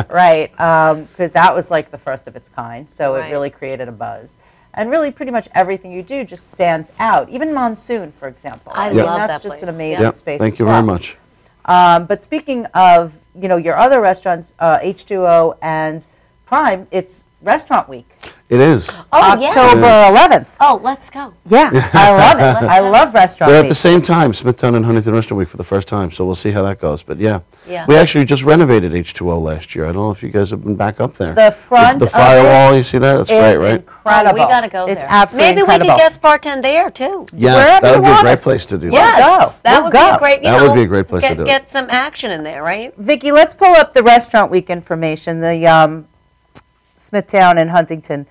right, because that was like the first of its kind. So it really created a buzz. And really, pretty much everything you do just stands out. Even Monsoon, for example.
I love
that's
that
just
place.
an amazing space.
Thank
as
you
well.
very much.
But speaking of, you know, your other restaurants, H2O and Prime, it's Restaurant Week.
It is.
Oh,
October 11th.
Oh, let's go.
Yeah, I love it. I love Restaurant
They're
Week.
at the same time, Smithtown and Huntington Restaurant Week for the first time, so we'll see how that goes. But yeah. We actually just renovated H2O last year. I don't know if you guys have been back up there.
The front
the firewall, you see that? That's great, right?
Incredible.
Oh, we got to go
it's
there.
Absolutely
Maybe
incredible.
we could guest bartend there, too.
Yes, that would be a great place to do that.
Yes, that would be a great,
That would be a great place to do it.
Get some action in there, right?
Vicki, let's pull up the Restaurant Week information, the Smithtown and Huntington,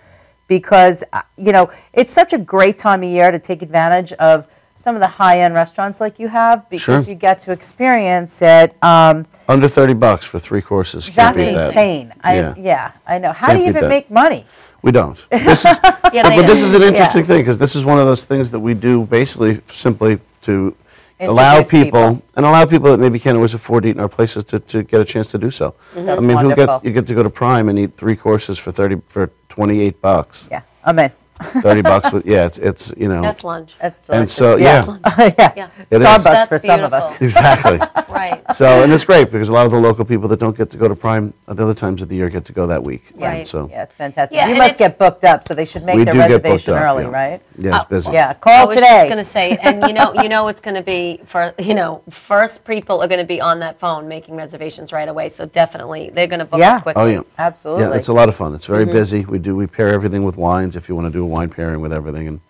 because, you know, it's such a great time of year to take advantage of some of the high-end restaurants like you have, because you get to experience it.
Under $30 for 3 courses. Can't beat that.
Insane.
Yeah.
I know. How do you even make money?
We don't. This is, but this is an interesting thing, because this is one of those things that we do basically simply to allow people that maybe can't always afford to eat in our places to get a chance to do so. I mean, you get to go to Prime and eat 3 courses for $28.
Yeah, I'm in.
$30 with it's you know.
That's lunch.
That's
and so
yeah. Starbucks for some of us.
Exactly.
Right.
So and it's great because a lot of the local people that don't get to go to Prime at the other times of the year get to go that week.
Right.
And so
yeah, it's fantastic.
Yeah,
you
and
must get booked up, so they should make their reservation early, right?
Yeah, it's busy.
Yeah, call today.
I was just going to say, and you know it's going to be for first people are going to be on that phone making reservations right away. So definitely they're going to book it quickly.
Oh yeah,
absolutely.
Yeah, it's a lot of fun. It's very busy. We pair everything with wines if you want to do a wine pairing with everything, and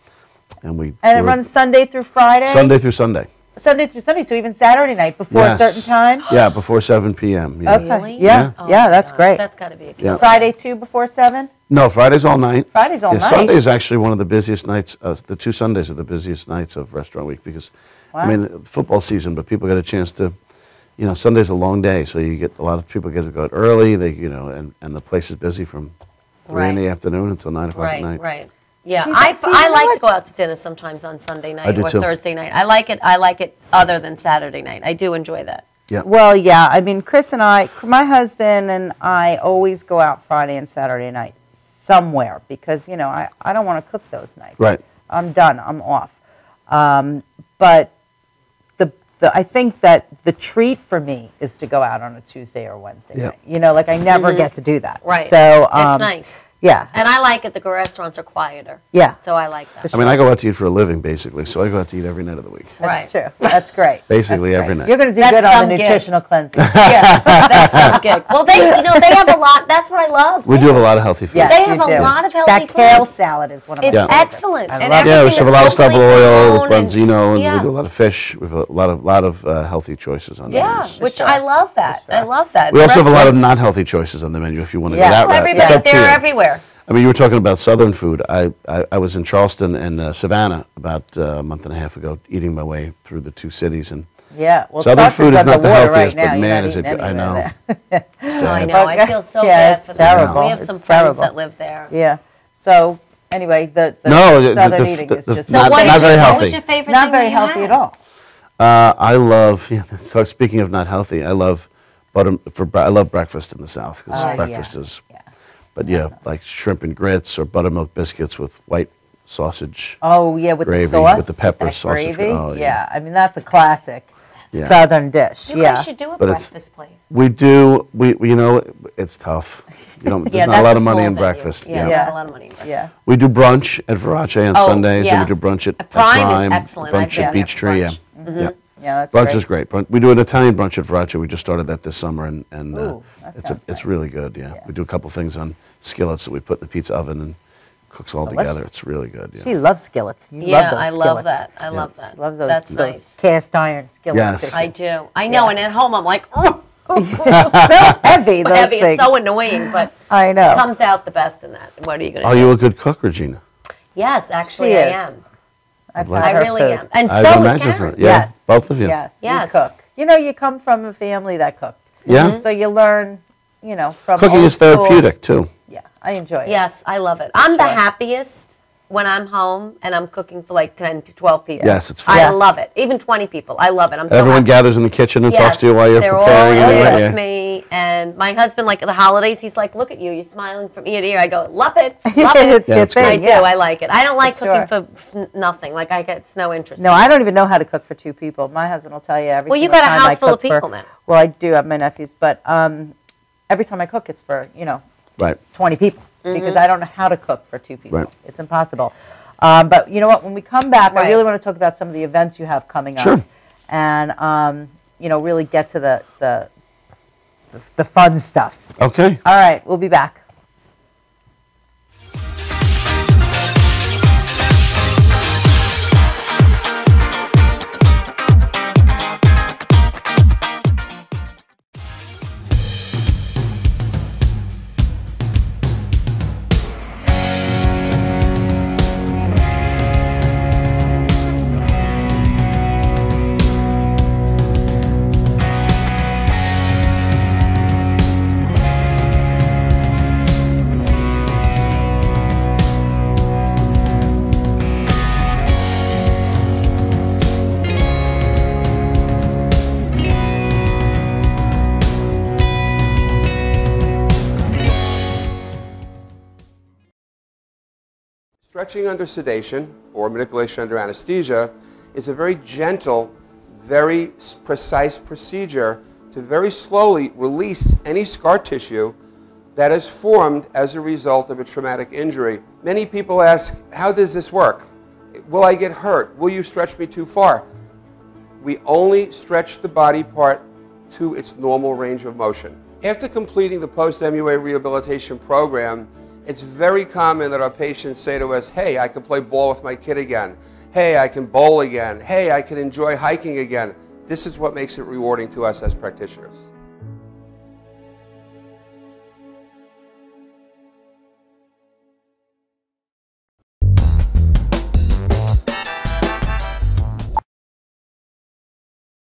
it runs
Sunday through Friday.
Sunday through Sunday.
Sunday through Sunday, so even Saturday night before a certain time?
Yeah, before 7 p.m. Yeah.
Okay.
Really?
Yeah,
Oh
yeah,
my
that's
gosh,
great.
That's got to be a
Yeah.
Friday too before 7?
No, Friday's all night.
Friday's all night.
Sunday is actually one of the busiest nights. The 2 Sundays are the busiest nights of restaurant week because,
Wow.
I mean, football season, but people get a chance to, you know, Sunday's a long day, so you get a lot of people get to go out early. They, you know, and the place is busy from 3 in the afternoon until 9 o'clock at night.
Right. Yeah,
See,
I like to go out to dinner sometimes on Sunday night
do
or
too.
Thursday night. I like it other than Saturday night. I do enjoy that.
Yeah.
Well, yeah, I mean, Chris and I, my husband and I always go out Friday and Saturday night somewhere because, you know, I don't want to cook those nights.
Right.
I'm done. I'm off. But I think that the treat for me is to go out on a Tuesday or Wednesday night. You know, like I never get to do that.
Right.
So
it's nice.
Yeah.
And I like it. The restaurants are quieter.
Yeah.
So I like that.
I mean, I go out to eat for a living, basically, so I go out to eat every night of the week.
That's true. That's great.
Basically
That's
every
great.
night.
You're going to do
That's
good on
some
the
gig.
nutritional cleansing.
Yeah, that's some gig. Well, they have a lot. That's what I love.
We do have a lot of healthy food.
Yes,
They
you
have a
do.
lot of healthy
That kale
foods.
salad is one of my
It's
favorites.
excellent. And
Yeah, we
everything
have a
is
lot of stuff with
locally
oil, with
grown and-
branzino, and
yeah.
we do a lot of fish. We have a lot of healthy choices on the
Yeah,
menus.
which I love that. I love that.
We
The
also have a lot of
restaurant-
not healthy choices on the menu if you want to
Yeah.
go that
Well,
route. It's
everybody,
up to
they're
you.
everywhere.
I mean, you were talking about Southern food. I was in Charleston and Savannah about a month and a half ago, eating my way through the 2 cities, and
Yeah. Well,
Southern
Charleston's
food is
on
not the
water
healthiest,
right now.
but
You're
man,
not
is it
eating
good. I
anywhere
know.
there.
I
Sad.
know. I feel so
Yeah,
bad
it's
for them.
terrible.
We have some
It's
friends
terrible.
that live there.
Yeah. So anyway, the
No, the-
Southern
the-
eating
the-
is
the-
just
So
Not-
what
not
is
very
your,
healthy.
What was your favorite
not
thing
very
that you
healthy
had?
at all.
I love. Yeah, so speaking of not healthy, I love I love breakfast in the South because
Oh,
breakfast
yeah.
is.
Yeah.
But yeah, like shrimp and grits or buttermilk biscuits with white sausage.
Oh yeah, with
Gravy,
the sauce,
with the pepper,
that
sausage,
gravy.
oh, yeah.
I mean that's a classic
Yeah.
Southern dish.
You
yeah.
guys should do a
But it's-
breakfast place.
We do. We you know it's tough. You know, there's
Yeah,
not a
that's
lot of money
small
in
venue.
breakfast.
Yeah,
Yeah.
not a lot of money in breakfast.
Yeah.
We do brunch at Verace on
Oh,
Sundays,
yeah.
and we do brunch at
Prime is excellent. I've
Brunch
been
at
there
Beach
for
Tree. Yeah.
brunch.
Yeah.
Yeah, that's
Brunch
great.
is great. We do an Italian brunch at Verace. We just started that this summer, and
Ooh, that
it's
sounds
it's
nice.
really good. Yeah. We do a couple things on skillets that we put in the pizza oven and cooks all
Delicious.
together. It's really good. Yeah.
She loves skillets. You
Yeah,
love those
I
skillets.
love that. I love that.
Love those.
That's
those
nice.
cast iron skillets.
Yes.
dishes.
I do. I know.
Yeah.
And at home, I'm like, oh,
so heavy. Those
heavy.
things.
It's so annoying, but
I know.
it comes out the best in that. What are you going to
Are
do?
you a good cook, Regina?
Yes, actually,
She
I
is.
am.
I've
like
had
I
her
really
food.
am. And
I
so is
imagine
Karen.
so. Yeah.
Yes.
Both of you.
Yes.
Yes.
You cook. You know, you come from a family that cooked.
Yeah.
So you learn, you know, from
Cooking
old
is
school.
therapeutic too.
Yeah, I enjoy it.
Yes, I love it. I'm the
Sure.
happiest when I'm home and I'm cooking for like 10 to 12 people.
Yes, it's fun.
I
Yeah.
love it. Even 20 people. I love it. I'm so
Everyone
happy.
gathers in the kitchen and
Yes,
talks to you while you're
they're
preparing.
all
and
in
yeah.
with me, and my husband, like at the holidays, he's like, "Look at you, you're smiling from ear to ear." I go, "Love it, love it."
It's
Yeah,
your
it's great.
I
thing.
do.
Yeah.
I like it. I don't like
For
cooking for nothing. Like I get no interest.
No,
in it.
I don't even know how to cook for 2 people. My husband will tell you every
Well, you
single
got a
time I
house full of
cook for-
people now.
Well, I do have my nephews, but every time I cook, it's for, you know,
Right.
20 people
Mm-hmm.
because I don't know how to cook for 2 people.
Right.
It's impossible. But you know what? When we come back, I
Right.
really want to talk about some of the events you have coming up.
Sure.
And, you know, really get to the fun stuff.
Okay.
All right, we'll be back.
Stretching under sedation or manipulation under anesthesia is a very gentle, very precise procedure to very slowly release any scar tissue that is formed as a result of a traumatic injury. Many people ask, how does this work? Will I get hurt? Will you stretch me too far? We only stretch the body part to its normal range of motion. After completing the post-MUA rehabilitation program, it's very common that our patients say to us, hey, I can play ball with my kid again. hey, I can bowl again, hey, I can enjoy hiking again. This is what makes it rewarding to us as practitioners.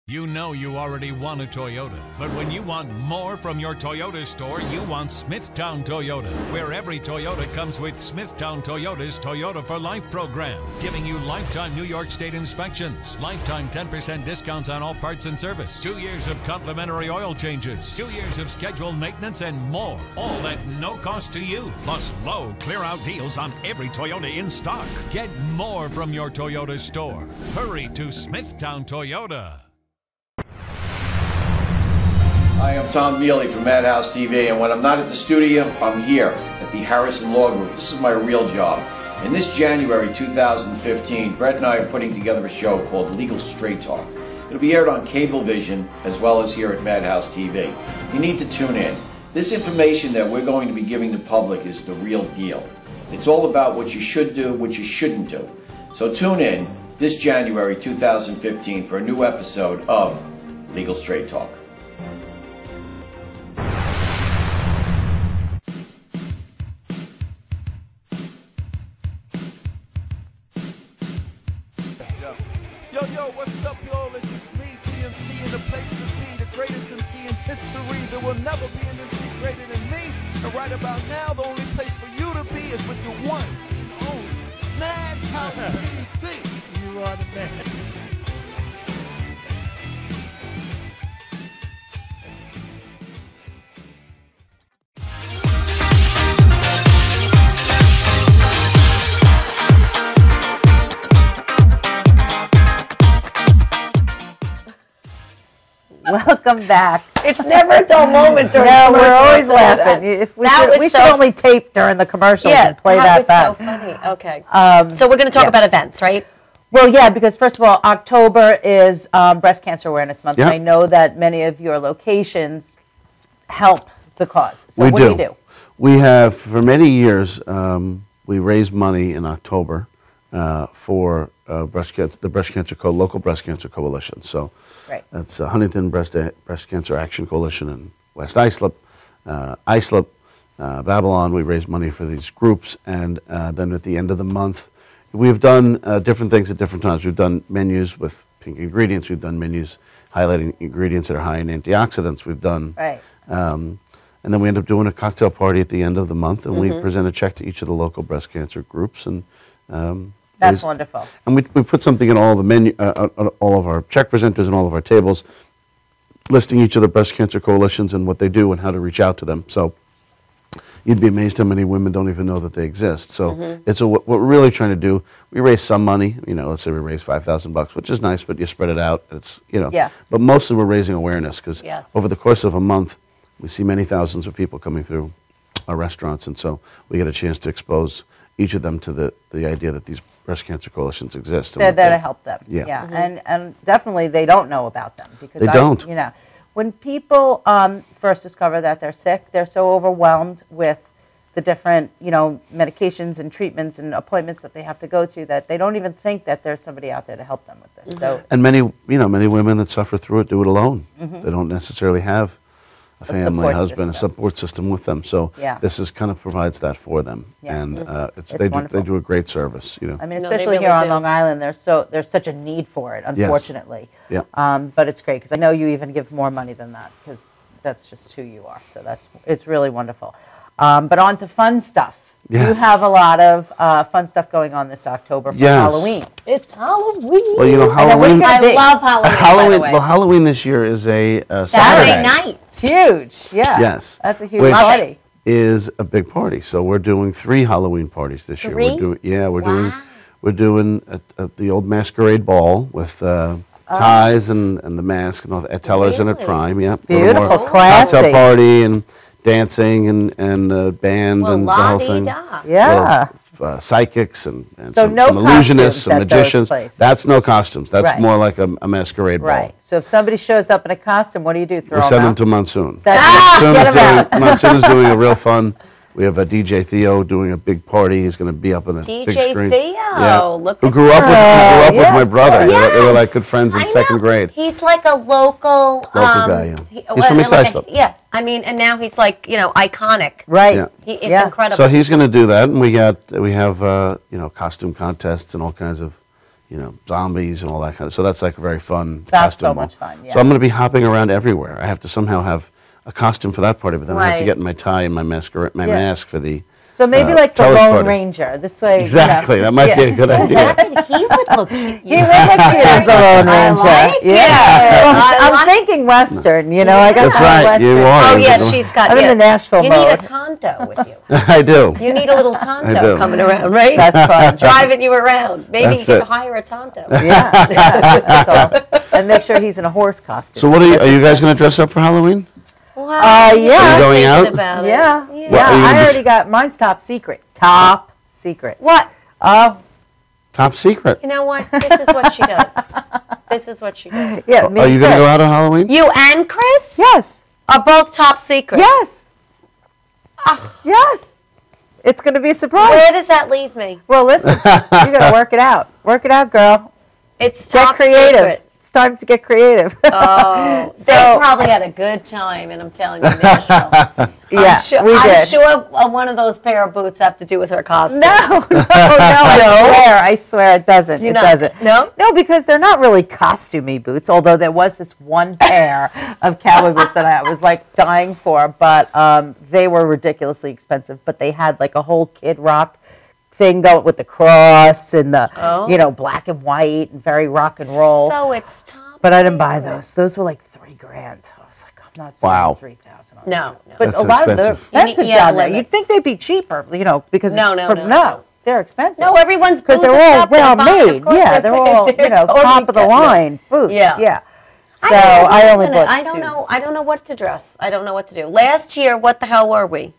You know you already want a Toyota, but when you want more from your Toyota store, you want Smithtown Toyota, where every Toyota comes with Smithtown Toyota's Toyota for Life program, giving you lifetime New York State inspections, lifetime 10% discounts on all parts and service, 2 years of complimentary oil changes, 2 years of scheduled maintenance, and more, all at no cost to you, plus low clear-out deals on every Toyota in stock. Get more from your Toyota store. Hurry to Smithtown Toyota.
Hi, I'm Tom Mealy from Madhousetv, and when I'm not at the studio, I'm here at the Harrison Law Group. This is my real job. And this January 2015, Brett and I are putting together a show called Legal Straight Talk. It'll be aired on Cablevision as well as here at Madhousetv. You need to tune in. This information that we're going to be giving the public is the real deal. It's all about what you should do, what you shouldn't do. So tune in this January 2015 for a new episode of Legal Straight Talk.
Yo, what's up, y'all? This is me, GMC, in the place to be, the greatest MC in history. There will never be an MC greater than me. And right about now, the only place for you to be is with the one and only Madhousetv. You are the man.
Welcome back.
It's never a dull moment during the commercial.
We're always laughing. If we should only tape during the commercials and play that back.
That was so funny. Okay. So we're going to talk about events, right?
Well, yeah, because first of all, October is Breast Cancer Awareness Month.
Yep.
And I know that many of your locations help the cause. So what do you do?
We have, for many years, we raise money in October for breast cancer, the local breast cancer coalition. So that's Huntington Breast Cancer Action Coalition in West Islip, Babylon. We raise money for these groups, and then at the end of the month, we've done different things at different times. We've done menus with pink ingredients. We've done menus highlighting ingredients that are high in antioxidants. We've done, and then we end up doing a cocktail party at the end of the month, and we present a check to each of the local breast cancer groups, and
that's wonderful.
And we put something in all the menu, all of our check presenters and all of our tables, listing each of the breast cancer coalitions and what they do and how to reach out to them. So you'd be amazed how many women don't even know that they exist. So it's what we're really trying to do. We raise some money. You know, let's say we raise $5,000, which is nice, but you spread it out. It's But mostly we're raising awareness because over the course of a month, we see many thousands of people coming through our restaurants, and so we get a chance to expose each of them to the idea that these breast cancer coalitions exist.
They're there to help them. And definitely they don't know about them because
they don't.
You know, when people first discover that they're sick, they're so overwhelmed with the different medications and treatments and appointments that they have to go to that they don't even think that there's somebody out there to help them with this. So
and many women that suffer through it do it alone. They don't necessarily have a family, husband, a support system with them. So this is kind of provides that for them, and they do a great service.
I mean, especially here on Long Island, there's such a need for it, unfortunately. But it's great because I know you even give more money than that because that's just who you are. So it's really wonderful. But on to fun stuff.
Yes.
You have a lot of fun stuff going on this October for Halloween. It's Halloween.
Well, Halloween.
I love Halloween. By the way.
Well, Halloween this year is a
Saturday night.
It's huge. Yeah.
Yes.
That's a huge party.
Is a big party. So we're doing 3 Halloween parties this year.
We're
doing the old masquerade ball with ties and the mask and all the tellers and a crime. Yeah.
Beautiful, classy.
Cocktail party and dancing and band and the whole thing.
Yeah.
Psychics and
so
some
no
illusionists, some magicians.
Places.
That's no costumes. That's more like a masquerade ball.
Right. So if somebody shows up in a costume, what do you do? Throw
we
them
send
out?
them to Monsoon.
Monsoon
is doing a real fun We have a DJ Theo doing a big party. He's going to be up on the big screen.
DJ Theo, look
who
at
grew up with my brother.
Yes.
They were like good friends in second grade.
He's like a local
guy. Yeah. He's from East Islip.
Yeah, I mean, and now he's like iconic.
Right.
Yeah.
It's incredible.
So he's going to do that, and we have costume contests and all kinds of zombies and all that kind of. So that's like a very fun costume.
So much fun. Yeah.
So I'm going to be hopping around everywhere. I have to somehow have a costume for that party, but then I have to get in my tie and my mask for the.
So maybe like the Lone Ranger. This way.
Exactly. That might be a good idea.
He would look cute.
He would look cute as the Lone Ranger. I'm thinking Western. I got
That's right.
Western.
You are.
Oh yeah, she's got.
I'm in the Nashville
mode. You need a Tonto with you.
I do.
You need a little Tonto coming around, right?
That's fun.
Driving you around. Maybe you can hire a Tonto.
Yeah. That's all. And make sure he's in a horse costume.
So what are you guys going to dress up for Halloween?
Wow.
Yeah.
Are you going out?
About
yeah.
It.
Yeah. I already got mine's top secret. Top secret.
What?
Top secret.
You know what? This is what she does. This is what she does.
Yeah.
Are you going to go out on Halloween?
You and Chris?
Yes.
Are both top secret?
Yes. Yes. It's going to be a surprise.
Where does that leave me?
Well, listen. You got to work it out. Work it out, girl.
It's
get
top
creative.
Secret.
It's time to get creative.
Oh, they probably had a good time, and I'm telling you, Nashville.
Yeah,
I'm sure one of those pair of boots have to do with her costume.
No. I swear it doesn't. It doesn't.
No?
No, because they're not really costumey boots, although there was this one pair of cowboy boots that I was like dying for, but they were ridiculously expensive, but they had like a whole Kid Rock thing going with the cross and the black and white and very rock and roll.
So it's top.
But I didn't buy those. Those were like $3,000. I was like, I'm not spending $3,000.
No.
But
that's
a lot of them are expensive down there. You'd think they'd be cheaper, because no, they're expensive.
No, everyone's
because they're all well made. Yeah, they're all top of the line boots. Yeah. So I only bought two.
I don't know what to dress. I don't know what to do. Last year, what the hell were we?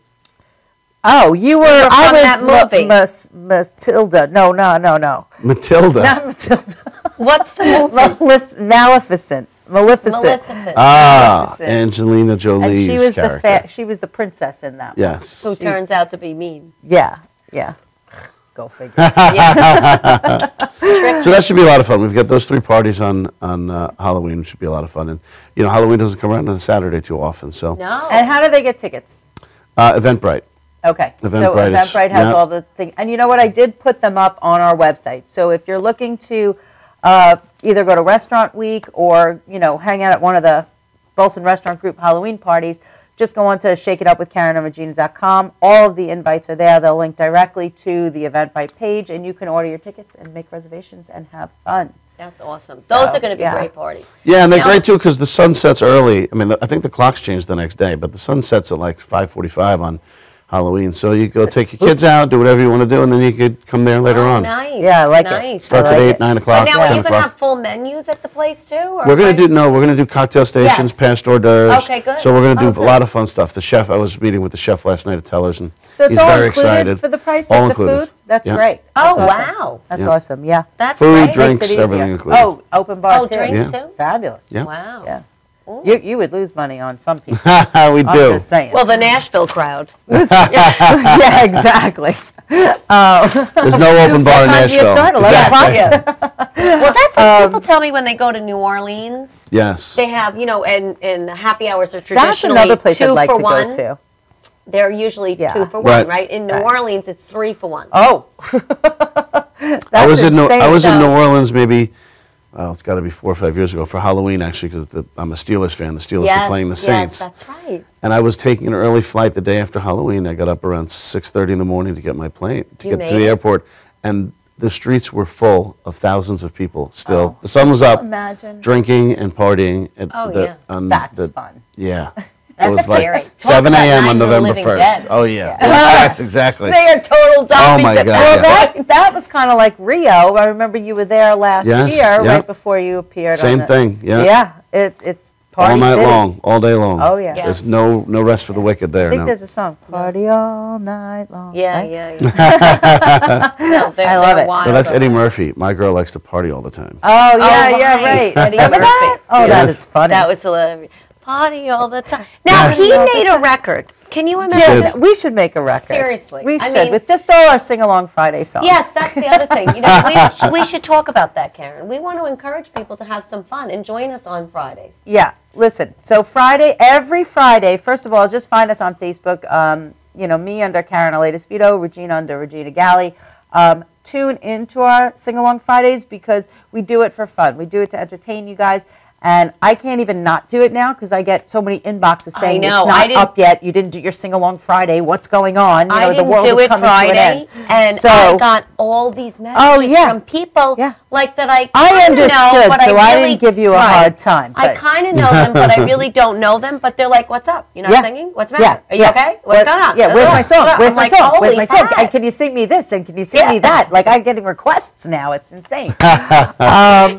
Oh, you were.
I was
that movie. Matilda. No.
Matilda.
Not Matilda.
What's the movie?
Maleficent.
Angelina Jolie's
and she was
character.
she was the princess in that.
Yes.
Who turns out to be mean.
Yeah. Go figure.
So that should be a lot of fun. We've got those 3 parties on Halloween. It should be a lot of fun. And Halloween doesn't come around on a Saturday too often. So.
No.
And how do they get tickets?
Eventbrite.
Okay. Eventbrite has all the things. And you know what? I did put them up on our website. So if you're looking to either go to Restaurant Week or, hang out at one of the Bolson Restaurant Group Halloween parties, just go on to shakeitupwithkaren.com. All of the invites are there. They'll link directly to the Eventbrite page, and you can order your tickets and make reservations and have fun.
That's awesome. Those are going to be great parties.
Yeah, and they're great, too, because the sun sets early. I mean, I think the clocks change the next day, but the sun sets at like 5:45 on Halloween. So you go take your kids out, do whatever you want to do, and then you could come there later on.
Nice.
Yeah, I like it.
Starts at 8, 9 o'clock, 10
Now, are you
o'clock.
going to have full menus at the place, too? Or
We're going to do cocktail stations, past hors d'oeuvres.
Okay, good.
So we're going to do a lot of fun stuff. The chef, I was meeting with the chef last night at Teller's, and
So it's
he's
all
very
included
excited.
for the price
All
of the
included.
food? That's
Yeah.
great.
Oh,
That's awesome.
wow.
That's
Yeah.
awesome, yeah.
That's
Food,
great.
drinks,
Makes it
everything
easier.
included.
Oh, open bar
Oh,
too.
drinks,
Yeah.
too?
Fabulous.
Yeah.
Wow.
Yeah. You would lose money on some people.
We
I'm
do.
just saying.
Well, the Nashville crowd.
Yeah, exactly.
There's no open bar in
What time do you
Nashville.
start? 11 o'clock?
Well, that's what people tell me when they go to New Orleans.
Yes.
They have, and happy hours are
That's
traditionally
another place
2
I'd like
for
to
1.
go to.
They're usually 2 for 1,
Right.
right? In New Orleans, it's 3 for 1.
Oh.
I was in New
So-
Orleans maybe, it's got to be 4 or 5 years ago for Halloween actually because I'm a Steelers fan. The Steelers were playing the Saints.
Yes, that's right.
And I was taking an early flight the day after Halloween. I got up around 6:30 in the morning to get my plane to
You
get to
made
the
it?
airport, and the streets were full of thousands of people. Still, the sun was up,
Imagine.
drinking and partying. At
Oh,
the,
yeah.
on
That's
the,
fun.
Yeah.
That's
it was like
scary. Talk
7
about
a.m.
Night
on
of the
November
Living
1st.
Dead.
Oh, yeah. Yes, exactly.
They are total zombies.
my
at
God,
that
yeah.
That was kind of like Rio. I remember you were there last
Yes,
year,
yeah.
right before you appeared.
Same
on
thing, yeah.
Yeah, it's party
All night
city.
long, all day long.
Oh, yeah.
Yes.
There's no rest for the wicked there.
I think
No.
there's a song, Party All Night Long.
Yeah,
right?
yeah. No,
I love it.
Wild
Well, that's
over
Eddie
there.
Murphy. My girl likes to party all the time.
Oh, yeah,
Oh,
yeah,
right.
right.
Eddie
Remember that?
Murphy.
Oh, that
Yes.
is funny.
That was hilarious. Party all the time. Now, he made a record. Can you imagine?
Yeah, we should make a record.
Seriously.
We
I
should,
mean,
with just all our sing-along Friday songs.
Yes, that's the other thing. You know, we should talk about that, Karen. We want to encourage people to have some fun and join us on Fridays.
Yeah, listen. So every Friday, first of all, just find us on Facebook. You know, me under Karen Elatus-Vito, Regina under Regina Galley. Tune into our Sing-Along Fridays because we do it for fun. We do it to entertain you guys. And I can't even not do it now because I get so many inboxes saying it's not up yet. You didn't do your Sing-Along Friday. What's going on? You know,
I didn't do it Friday, and so, I got all these messages from people like that I
understood,
know, but
so I didn't give you a hard time.
I kind of know them, but I really don't know them. But they're like, "What's up? You're not singing? What's the matter? Are you okay? What's going on?
Yeah, where's my song? Where's my song? Where's my song?
Hi.
Can you sing me this? And can you sing me that? Like I'm getting requests now. It's insane. But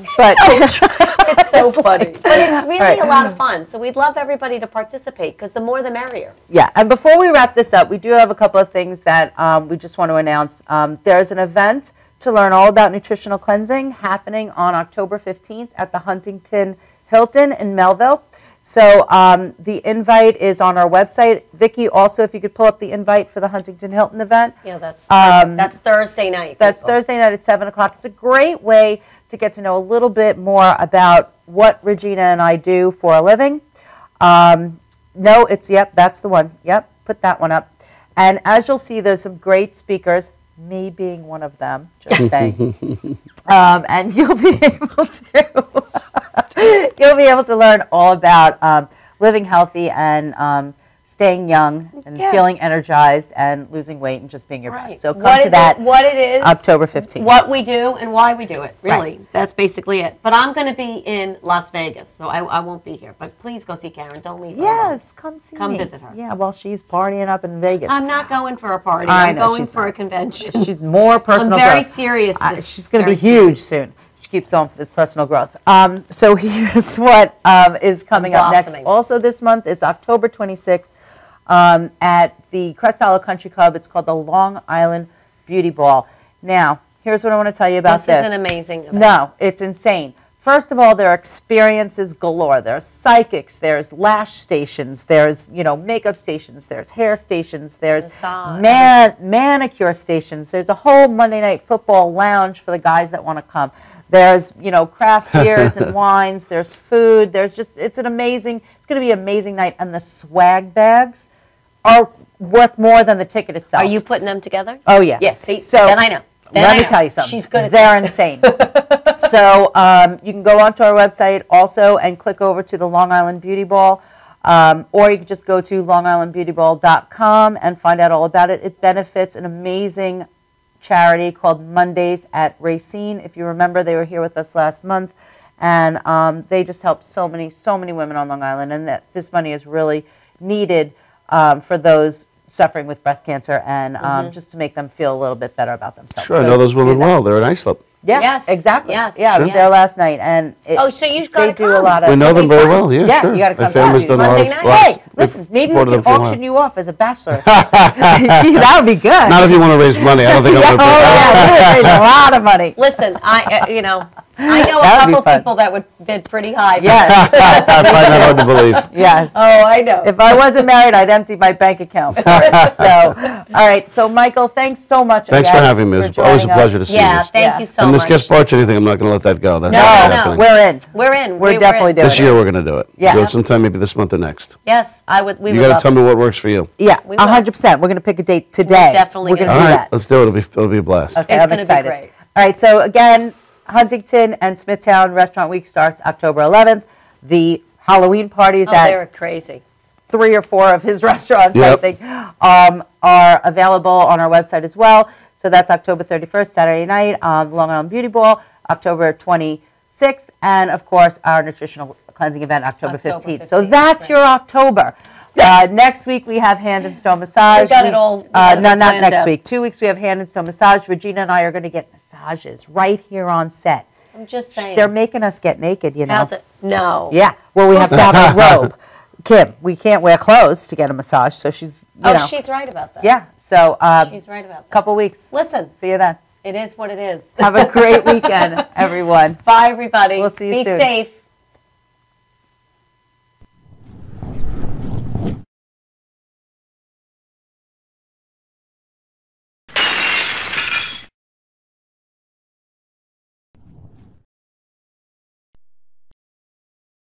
it's so funny. But it's really a lot of fun. So we'd love everybody to participate because the more the merrier.
Yeah, and before we wrap this up, we do have a couple of things that we just want to announce. There's an event to learn all about nutritional cleansing happening on October 15th at the Huntington Hilton in Melville. So the invite is on our website. Vicki, also, if you could pull up the invite for the Huntington Hilton event.
Yeah, that's Thursday night.
That's Thursday night at 7 o'clock. It's a great way to get to know a little bit more about what Regina and I do for a living. No, that's the one. Yep, put that one up. And as you'll see, there's some great speakers, me being one of them, just saying. And you'll be able to learn all about living healthy and staying young and feeling energized and losing weight and just being your best. So come to that October 15th.
What we do and why we do it, really. Right. That's basically it. But I'm going to be in Las Vegas, so I won't be here. But please go see Karen. Don't leave her alone.
Come see me.
Come visit her.
Yeah, well, she's partying up in Vegas.
I'm not going for a party. I'm going for a convention.
She's more personal
I'm very
growth.
serious.
She's going to be huge soon. She keeps going for this personal growth. So here's what is coming up next. Also this month, it's October 26th. At the Crest Hollow Country Club. It's called the Long Island Beauty Ball. Now, here's what I want to tell you about this.
This is an amazing event.
No, it's insane. First of all, there are experiences galore. There's psychics, there's lash stations, there's, makeup stations, there's hair stations, there's manicure stations. There's a whole Monday Night Football lounge for the guys that want to come. There's, craft beers and wines. There's food. It's going to be an amazing night. And the swag bags are worth more than the ticket itself.
Are you putting them together?
Oh, yeah.
Yes. See,
so
then I know.
Let me tell you something.
She's good at
They're insane. So you can go onto our website also and click over to the Long Island Beauty Ball. Or you can just go to longislandbeautyball.com and find out all about it. It benefits an amazing charity called Mondays at Racine. If you remember, they were here with us last month. And they just helped so many women on Long Island. And that this money is really needed for those suffering with breast cancer and just to make them feel a little bit better about themselves.
Sure, I know those women well. They're in Islip.
Yeah,
yes,
exactly.
Yes,
yeah, I was there last night, and
so you got to come.
Do a lot of.
We know them very well. Yeah, sure.
You got to come.
My family's done a lot of.
Hey, listen, maybe we can auction you off as a bachelor. That would be good.
Not if you want to raise money. I don't think I'm going to.
Oh yeah, we would raise a lot of money.
Listen, I know a couple people that would bid pretty high.
Yes.
I find that hard to believe.
Yes.
Oh, I know.
If I wasn't married, I'd empty my bank account for it. So, all right. So, Michael, thanks so much.
Thanks for having me. It's always a pleasure to see you.
Yeah, thank you so much.
And this guest barge anything, I'm not going to let that go. That's
no.
We're in.
We're
definitely doing it.
This year we're going to do it.
Yeah.
Do it sometime, maybe this month or next.
Yes, I would. We
you got to tell me what works for you.
Yeah, 100%. We're going to pick a date today.
Definitely.
We're going to do that.
Let's do it. It'll be a blast.
Okay,
it's going to be great.
All right. So again, Huntington and Smithtown Restaurant Week starts October 11th. The Halloween parties
they're crazy.
3 or 4 of his restaurants, I think, are available on our website as well. So that's October 31st, Saturday night, Long Island Beauty Ball, October 26th, and of course our nutritional cleansing event, October 15th. So that's your October. Next week we have hand and stone massage.
We got it all.
No, not next week. 2 weeks we have hand and stone massage. Regina and I are going to get massages right here on set.
I'm just saying.
They're making us get naked, you know.
How's it? No.
Yeah. Well, we have to have a robe. Kim, we can't wear clothes to get a massage, so she's.
She's right about that.
Yeah. So.
She's right about that.
Couple weeks.
Listen.
See you then.
It is what it is.
Have a great weekend, everyone.
Bye, everybody.
We'll see you soon.
Be safe.